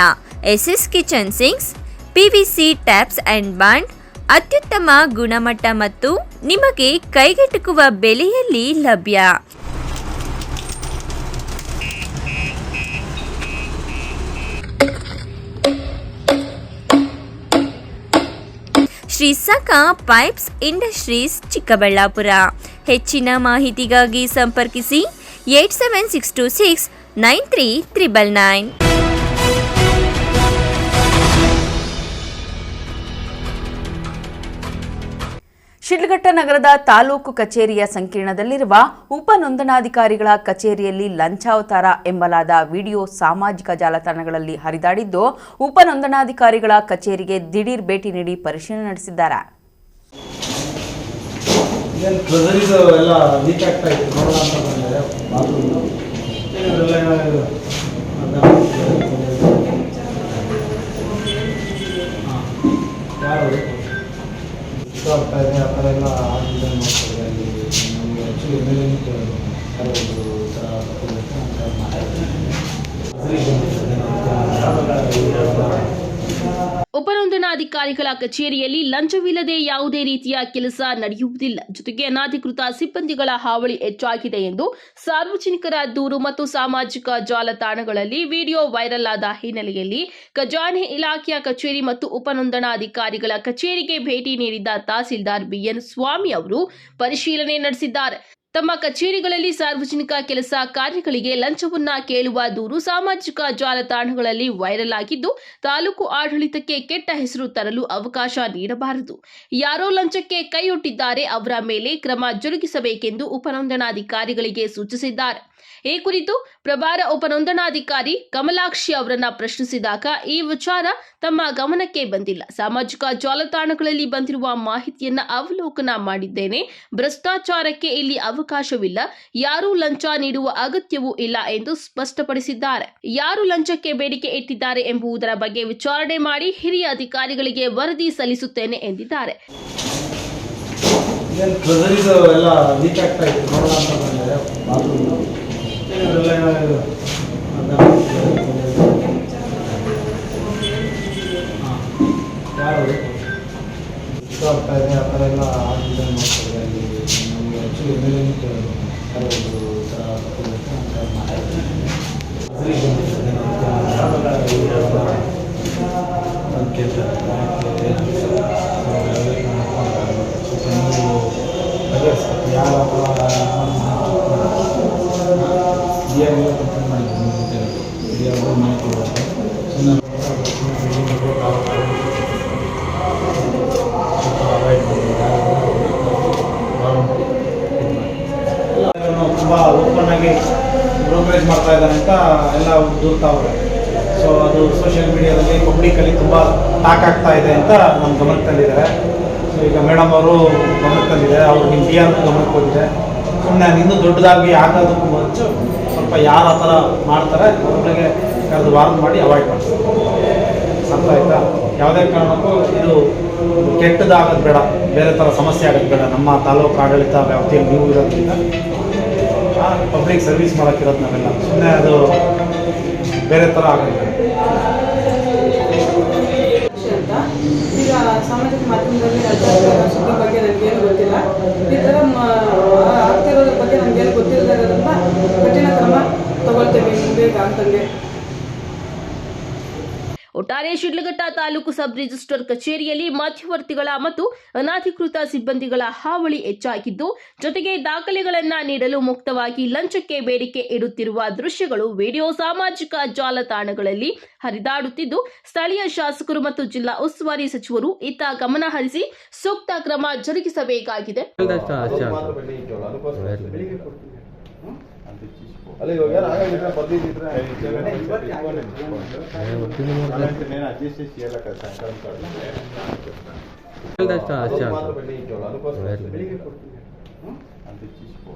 SS kitchen sinks, PVC taps and bond ಅತ್ಯುತ್ತಮ ಗುಣಮಟ್ಟ ಮತ್ತು ನಿಮಗೆ ಕೈಗೆಟುಕುವ ಬೆಲೆಯಲ್ಲಿ ಲಭ್ಯ. Shri Sakha pipes industries Chikkaballapur. ಹೆಚ್ಚಿನ ಮಾಹಿತಿಗಾಗಿ ಸಂಪರ್ಕಿಸಿ 8762693999. ಶಿಡ್ಲಘಟ್ಟ ನಗರದ ತಾಲೂಕು ಕಚೇರಿಯ ಸಂಕೀರ್ಣದಲ್ಲಿರುವ ಉಪ ನೋಂದಣಾಧಿಕಾರಿಗಳ ಕಚೇರಿಯಲ್ಲಿ ಲಂಚಾವತಾರ ಎಂಬಲಾದ ವಿಡಿಯೋ ಸಾಮಾಜಿಕ ಜಾಲತಾಣಗಳಲ್ಲಿ ಹರಿದಾಡಿದ್ದು, ಉಪ ನೋಂದಣಾಧಿಕಾರಿಗಳ ಕಚೇರಿಗೆ ದಿಢೀರ್ ಭೇಟಿ ನೀಡಿ ಪರಿಶೀಲನೆ ನಡೆಸಿದ್ದಾರೆ. ಆಗ್ತಾ ಇದೆ ಆ ಥರ ಎಲ್ಲ ಆಗಿದೆ ನೋಡ್ತಾರೆ. ಅಲ್ಲಿ ನಮಗೆ ಆ್ಯಕ್ಚುಲಿ ಎಮ್ ಉಪನೋಂದಣಾಧಿಕಾರಿಗಳ ಕಚೇರಿಯಲ್ಲಿ ಲಂಚವಿಲ್ಲದೆ ಯಾವುದೇ ರೀತಿಯ ಕೆಲಸ ನಡೆಯುವುದಿಲ್ಲ. ಜೊತೆಗೆ ಅನಧಿಕೃತ ಸಿಬ್ಬಂದಿಗಳ ಹಾವಳಿ ಹೆಚ್ಚಾಗಿದೆ ಎಂದು ಸಾರ್ವಜನಿಕರ ದೂರು ಮತ್ತು ಸಾಮಾಜಿಕ ಜಾಲತಾಣಗಳಲ್ಲಿ ವಿಡಿಯೋ ವೈರಲ್ ಆದ ಹಿನ್ನೆಲೆಯಲ್ಲಿ ಖಜಾನೆ ಇಲಾಖೆಯ ಕಚೇರಿ ಮತ್ತು ಉಪನೋಂದಣಾಧಿಕಾರಿಗಳ ಕಚೇರಿಗೆ ಭೇಟಿ ನೀಡಿದ್ದ ತಹಸೀಲ್ದಾರ್ ಬಿಎನ್ ಸ್ವಾಮಿ ಅವರು ಪರಿಶೀಲನೆ ನಡೆಸಿದ್ದಾರೆ. ತಮ್ಮ ಕಚೇರಿಗಳಲ್ಲಿ ಸಾರ್ವಜನಿಕ ಕೆಲಸ ಕಾರ್ಯಗಳಿಗೆ ಲಂಚವನ್ನ ಕೇಳುವ ದೂರು ಸಾಮಾಜಿಕ ಜಾಲತಾಣಗಳಲ್ಲಿ ವೈರಲ್ ಆಗಿದ್ದು, ತಾಲೂಕು ಆಡಳಿತಕ್ಕೆ ಕೆಟ್ಟ ಹೆಸರು ತರಲು ಅವಕಾಶ ನೀಡಬಾರದು. ಯಾರೋ ಲಂಚಕ್ಕೆ ಕೈಯೊಡ್ಡಿದ್ದಾರೆ, ಅವರ ಮೇಲೆ ಕ್ರಮ ಜರುಗಿಸಬೇಕೆಂದು ಉಪನೋಂದಣಾಧಿಕಾರಿಗಳಿಗೆ ಸೂಚಿಸಿದ್ದಾರೆ. ಈ ಕುರಿತು ಪ್ರಭಾರ ಉಪನೋಂದಣಾಧಿಕಾರಿ ಕಮಲಾಕ್ಷಿ ಅವರನ್ನ ಪ್ರಶ್ನಿಸಿದಾಗ ಈ ವಿಚಾರ ತಮ್ಮ ಗಮನಕ್ಕೆ ಬಂದಿಲ್ಲ. ಸಾಮಾಜಿಕ ಜಾಲತಾಣಗಳಲ್ಲಿ ಬಂದಿರುವ ಮಾಹಿತಿಯನ್ನ ಅವಲೋಕನ ಮಾಡಿದ್ದೇನೆ. ಭ್ರಷ್ಟಾಚಾರಕ್ಕೆ ಇಲ್ಲಿ ಅವಕಾಶವಿಲ್ಲ. ಯಾರೂ ಲಂಚ ನೀಡುವ ಅಗತ್ಯವೂ ಇಲ್ಲ ಎಂದು ಸ್ಪಷ್ಟಪಡಿಸಿದ್ದಾರೆ. ಯಾರು ಲಂಚಕ್ಕೆ ಬೇಡಿಕೆ ಇಟ್ಟಿದ್ದಾರೆ ಎಂಬುದರ ಬಗ್ಗೆ ವಿಚಾರಣೆ ಮಾಡಿ ಹಿರಿಯ ಅಧಿಕಾರಿಗಳಿಗೆ ವರದಿ ಸಲ್ಲಿಸುತ್ತೇನೆ ಎಂದಿದ್ದಾರೆ. ಆಗ್ತಾ ಇದೆ ಆ ಥರ ಎಲ್ಲ ಆಗಿದೆ ನೋಡ್ತಾರೆ. ಅಲ್ಲಿ ನಮಗೆ ಆ್ಯಕ್ಚುಲಿ ತುಂಬ ಓಪನ್ ಆಗಿ ಬ್ರೋಕರೇಜ್ ಮಾಡ್ತಾ ಇದ್ದಾರೆ ಅಂತ ಎಲ್ಲ ದೂರ್ತಾವ್ರೆ. ಸೊ ಅದು ಸೋಷಿಯಲ್ ಮೀಡಿಯಾದಲ್ಲಿ ಪಬ್ಲಿಕಲ್ಲಿ ತುಂಬ ಟಾಕ್ ಆಗ್ತಾ ಇದೆ ಅಂತ ನಮ್ಮ ಗಮನಕ್ಕೆ ತಂದಿದ್ದಾರೆ. ಸೊ ಈಗ ಮೇಡಮ್ ಅವರು ಗಮನಕ್ಕೆ ತಂದಿದ್ದಾರೆ, ಅವರು ನಿಮ್ಮ ಪಿ ಆರ್ ಗಮನಕ್ಕೆ ಹೋಗಿದೆ. ಸುಮ್ಮನೆ ಇನ್ನೂ ದೊಡ್ಡದಾಗಿ ಆಗೋದಕ್ಕೂ ಮುಂಚೆ ಸ್ವಲ್ಪ ಯಾರು ಆ ಥರ ಮಾಡ್ತಾರೆ ಅವ್ರಿಗೆ ಕರೆದು ವಾರ್ನ್ ಮಾಡಿ ಅವಾಯ್ಡ್ ಮಾಡ್ತಾರೆ. ಅರ್ಥ ಆಯ್ತಾ? ಯಾವುದೇ ಕಾರಣಕ್ಕೂ ಇದು ಕೆಟ್ಟದಾಗೋದು ಬೇಡ, ಬೇರೆ ಥರ ಸಮಸ್ಯೆ ಆಗೋದು ಬೇಡ. ನಮ್ಮ ತಾಲೂಕು ಆಡಳಿತ ವ್ಯಾಪ್ತಿಯಲ್ಲಿ ನೀವು ಇರೋದ್ರಿಂದ ಪಬ್ಲಿಕ್ ಸರ್ವಿಸ್ ಮಾಡೋಕ್ಕಿರೋದು ನಾವೆಲ್ಲ. ಸುಮ್ಮನೆ ಅದು ಬೇರೆ ಥರ ಆಗೋದು ಅಂತ ಈಗ ಸಾಮಾಜಿಕ ಮಾಧ್ಯಮದಲ್ಲಿ ಸುದ್ದಿ ಬಗ್ಗೆ ನನಗೇನು ಗೊತ್ತಿಲ್ಲ. ಈ ಥರ ಆಗ್ತಿರೋದ್ರ ಬಗ್ಗೆ ನನಗೇನು ಗೊತ್ತಿರೋದ್ರಿಂದ ಕಠಿಣ ಕ್ರಮ ತಗೊಳ್ತೇವೆ ಮುಂದೆ ಅಂತಂದೆ. ಒಟ್ಟಾರೆ ಶಿಡ್ಲಘಟ್ಟ ತಾಲೂಕು ಸಬ್ ರಿಜಿಸ್ಟ್ರಾರ್ ಕಚೇರಿಯಲ್ಲಿ ಮಧ್ಯವರ್ತಿಗಳ ಮತ್ತು ಅನಧಿಕೃತ ಸಿಬ್ಬಂದಿಗಳ ಹಾವಳಿ ಹೆಚ್ಚಾಗಿದ್ದು, ಜೊತೆಗೆ ದಾಖಲೆಗಳನ್ನ ನೀಡಲು ಮುಕ್ತವಾಗಿ ಲಂಚಕ್ಕೆ ಬೇಡಿಕೆ ಇಡುತ್ತಿರುವ ದೃಶ್ಯಗಳು ವಿಡಿಯೋ ಸಾಮಾಜಿಕ ಜಾಲತಾಣಗಳಲ್ಲಿ ಹರಿದಾಡುತ್ತಿದ್ದು, ಸ್ಥಳೀಯ ಶಾಸಕರು ಮತ್ತು ಜಿಲ್ಲಾ ಉಸ್ತುವಾರಿ ಸಚಿವರು ಇತ್ತ ಗಮನ ಹರಿಸಿ ಸೂಕ್ತ ಕ್ರಮ ಜರುಗಿಸಬೇಕಾಗಿದೆ. ಅಲ್ಲ ಇವಾಗ ಆಗಾಗಿದ್ರೆ ಬರ್ದಿದ್ರೆ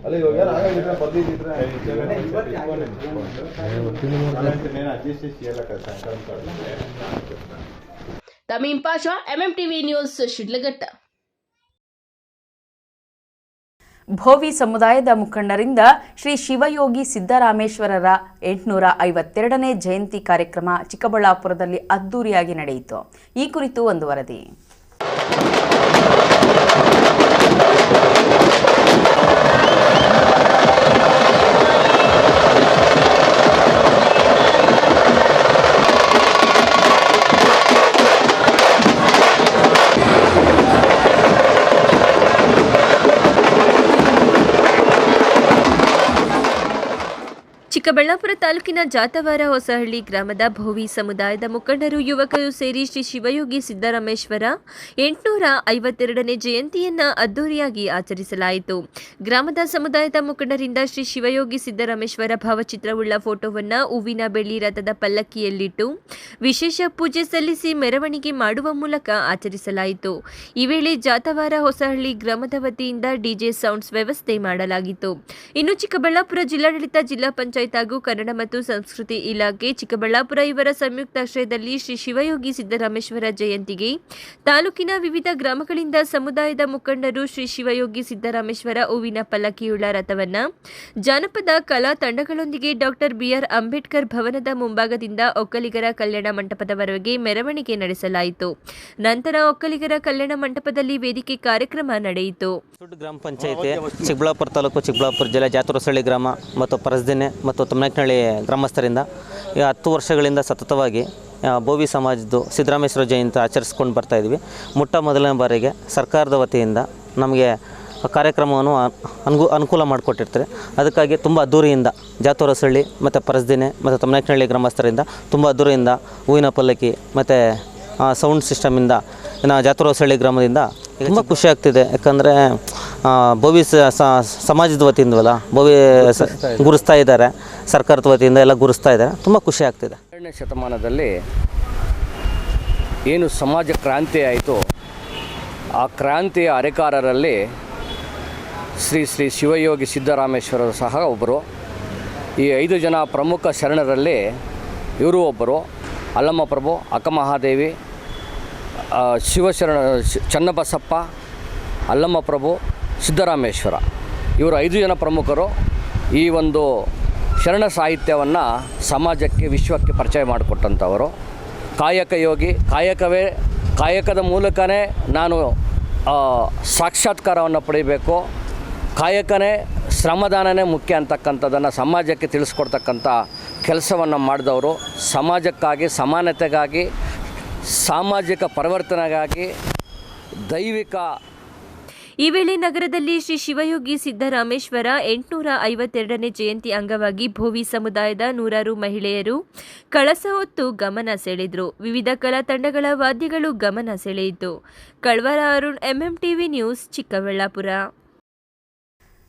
ಅಲ್ಲ ಇವಾಗ ಆಗಾಗಿದ್ರೆ ಬರ್ದಿದ್ರೆ ತಮೀಂ ಪಾಷಾ, MMTV ನ್ಯೂಸ್, ಶಿಡ್ಲಘಟ್ಟ. ಭೋವಿ ಸಮುದಾಯದ ಮುಖಂಡರಿಂದ ಶ್ರೀ ಶಿವಯೋಗಿ ಸಿದ್ದರಾಮೇಶ್ವರರ 852ನೇ ಜಯಂತಿ ಕಾರ್ಯಕ್ರಮ ಚಿಕ್ಕಬಳ್ಳಾಪುರದಲ್ಲಿ ಅದ್ದೂರಿಯಾಗಿ ನಡೆಯಿತು. ಈ ಕುರಿತು ಒಂದು ವರದಿ. ಚಿಕ್ಕಬಳ್ಳಾಪುರ ತಾಲೂಕಿನ ಜಾತವಾರ ಹೊಸಹಳ್ಳಿ ಗ್ರಾಮದ ಭೋವಿ ಸಮುದಾಯದ ಮುಖಂಡರು, ಯುವಕರು ಸೇರಿ ಶ್ರೀ ಶಿವಯೋಗಿ ಸಿದ್ದರಾಮೇಶ್ವರ 852ನೇ ಜಯಂತಿಯನ್ನು ಅದ್ದೂರಿಯಾಗಿ ಆಚರಿಸಲಾಯಿತು. ಗ್ರಾಮದ ಸಮುದಾಯದ ಮುಖಂಡರಿಂದ ಶ್ರೀ ಶಿವಯೋಗಿ ಸಿದ್ದರಾಮೇಶ್ವರ ಭಾವಚಿತ್ರವುಳ್ಳ ಫೋಟೋವನ್ನು ಹೂವಿನ ಬೆಳ್ಳಿ ರಥದ ಪಲ್ಲಕ್ಕಿಯಲ್ಲಿಟ್ಟು ವಿಶೇಷ ಪೂಜೆ ಸಲ್ಲಿಸಿ ಮೆರವಣಿಗೆ ಮಾಡುವ ಮೂಲಕ ಆಚರಿಸಲಾಯಿತು. ಈ ವೇಳೆ ಜಾತವಾರ ಹೊಸಹಳ್ಳಿ ಗ್ರಾಮದ ವತಿಯಿಂದ ಡಿಜೆ ಸೌಂಡ್ಸ್ ವ್ಯವಸ್ಥೆ ಮಾಡಲಾಗಿತ್ತು. ಇನ್ನು ಚಿಕ್ಕಬಳ್ಳಾಪುರ ಜಿಲ್ಲಾಡಳಿತ, ಜಿಲ್ಲಾ ಪಂಚಾಯತ್ ಹಾಗೂ ಕನ್ನಡ ಮತ್ತು ಸಂಸ್ಕೃತಿ ಇಲಾಖೆ ಚಿಕ್ಕಬಳ್ಳಾಪುರ ಇವರ ಸಂಯುಕ್ತಾಶ್ರಯದಲ್ಲಿ ಶ್ರೀ ಶಿವಯೋಗಿ ಸಿದ್ದರಾಮೇಶ್ವರ ಜಯಂತಿಗೆ ತಾಲೂಕಿನ ವಿವಿಧ ಗ್ರಾಮಗಳಿಂದ ಸಮುದಾಯದ ಮುಖಂಡರು ಶ್ರೀ ಶಿವಯೋಗಿ ಸಿದ್ದರಾಮೇಶ್ವರ ಹೂವಿನ ಪಲ್ಲಕ್ಕಿಯುಳ್ಳ ರಥವನ್ನು ಜಾನಪದ ಕಲಾ ತಂಡಗಳೊಂದಿಗೆ ಡಾಕ್ಟರ್ BR ಅಂಬೇಡ್ಕರ್ ಭವನದ ಮುಂಭಾಗದಿಂದ ಒಕ್ಕಲಿಗರ ಕಲ್ಯಾಣ ಮಂಟಪದವರೆಗೆ ಮೆರವಣಿಗೆ ನಡೆಸಲಾಯಿತು. ನಂತರ ಒಕ್ಕಲಿಗರ ಕಲ್ಯಾಣ ಮಂಟಪದಲ್ಲಿ ವೇದಿಕೆ ಕಾರ್ಯಕ್ರಮ ನಡೆಯಿತು. ಗ್ರಾಮ ಪಂಚಾಯಿತಿ ಚಿಕ್ಕಬಳ್ಳಾಪುರ ತಾಲೂಕು, ಚಿಕ್ಕಬಳ್ಳಾಪುರ ಜಿಲ್ಲೆ ಜಾತವಾರ ಹೊಸಹಳ್ಳಿ ಗ್ರಾಮ ಮತ್ತು ಪರಸದಿನ್ನೆ ಮತ್ತು ತಮ್ಮನಾಯಕನಹಳ್ಳಿ ಗ್ರಾಮಸ್ಥರಿಂದ 10 ವರ್ಷಗಳಿಂದ ಸತತವಾಗಿ ಭೋವಿ ಸಮಾಜದ್ದು ಸಿದ್ದರಾಮೇಶ್ವರ ಜಯಂತಿ ಆಚರಿಸ್ಕೊಂಡು ಬರ್ತಾಯಿದ್ವಿ. ಮೊದಲನೇ ಬಾರಿಗೆ ಸರ್ಕಾರದ ವತಿಯಿಂದ ನಮಗೆ ಕಾರ್ಯಕ್ರಮವನ್ನು ಅನುಕೂಲ ಮಾಡಿಕೊಟ್ಟಿರ್ತಾರೆ. ಅದಕ್ಕಾಗಿ ತುಂಬ ಅದ್ದೂರಿಯಿಂದ ಜಾತವಾರ ಹೊಸಹಳ್ಳಿ ಮತ್ತು ಪರಸದಿನ್ನೆ ಮತ್ತು ತಮ್ಮನಾಯಕನಹಳ್ಳಿ ಗ್ರಾಮಸ್ಥರಿಂದ ತುಂಬ ಅದ್ದೂರಿಯಿಂದ ಹೂವಿನ ಪಲ್ಲಕ್ಕಿ ಮತ್ತು ಸೌಂಡ್ ಸಿಸ್ಟಮಿಂದ ಜಾತವಾರ ಹೊಸಹಳ್ಳಿ ಗ್ರಾಮದಿಂದ ತುಂಬ ಖುಷಿ ಆಗ್ತಿದೆ. ಯಾಕಂದರೆ ಭೋವಿ ಸಮಾಜದ ವತಿಯಿಂದವಲ್ಲ, ಭೋವಿ ಗುರುಸ್ತಾ ಇದ್ದಾರೆ, ಸರ್ಕಾರದ ವತಿಯಿಂದ ಎಲ್ಲ ಗುರುಸ್ತಾ ಇದ್ದಾರೆ. ತುಂಬ ಖುಷಿ ಆಗ್ತಿದೆ. 12ನೇ ಶತಮಾನದಲ್ಲಿ ಏನು ಸಮಾಜ ಕ್ರಾಂತಿ ಆಯಿತು, ಆ ಕ್ರಾಂತಿಯ ಅರೆಕಾರರಲ್ಲಿ ಶ್ರೀ ಶಿವಯೋಗಿ ಸಿದ್ದರಾಮೇಶ್ವರರು ಸಹ ಒಬ್ಬರು. ಈ 5 ಜನ ಪ್ರಮುಖ ಶರಣರಲ್ಲಿ ಇವರು ಒಬ್ಬರು. ಅಲ್ಲಮ್ಮ ಪ್ರಭು, ಅಕ್ಕಮಹಾದೇವಿ, ಶಿವಶರಣ ಚನ್ನಬಸಪ್ಪ, ಅಲ್ಲಮ್ಮ ಪ್ರಭು, ಸಿದ್ದರಾಮೇಶ್ವರ, ಇವರು 5 ಜನ ಪ್ರಮುಖರು ಈ ಒಂದು ಶರಣ ಸಾಹಿತ್ಯವನ್ನು ಸಮಾಜಕ್ಕೆ, ವಿಶ್ವಕ್ಕೆ ಪರಿಚಯ ಮಾಡಿಕೊಟ್ಟಂಥವರು. ಕಾಯಕ ಯೋಗಿ, ಕಾಯಕದ ಮೂಲಕನೇ ನಾನು ಸಾಕ್ಷಾತ್ಕಾರವನ್ನು ಪಡಿಬೇಕು, ಕಾಯಕನೇ ಶ್ರಮದಾನನೇ ಮುಖ್ಯ ಅಂತಕ್ಕಂಥದ್ದನ್ನು ಸಮಾಜಕ್ಕೆ ತಿಳಿಸ್ಕೊಡ್ತಕ್ಕಂಥ ಕೆಲಸವನ್ನು ಮಾಡಿದವರು. ಸಮಾಜಕ್ಕಾಗಿ, ಸಮಾನತೆಗಾಗಿ, ಸಾಮಾಜಿಕ ಪರಿವರ್ತನೆಗಾಗಿ, ದೈವಿಕ. ಈ ವೇಳೆ ನಗರದಲ್ಲಿ ಶ್ರೀ ಶಿವಯೋಗಿ ಸಿದ್ದರಾಮೇಶ್ವರ 852ನೇ ಜಯಂತಿ ಅಂಗವಾಗಿ ಭೋವಿ ಸಮುದಾಯದ 100 ಮಹಿಳೆಯರು ಕಳಸ ಹೊತ್ತು ಗಮನ ಸೆಳೆದರು. ವಿವಿಧ ಕಲಾ ತಂಡಗಳ ವಾದ್ಯಗಳು ಗಮನ ಸೆಳೆಯಿತು. ಕಳ್ವರ ಅರುಣ್, MMTV ನ್ಯೂಸ್, ಚಿಕ್ಕಬಳ್ಳಾಪುರ.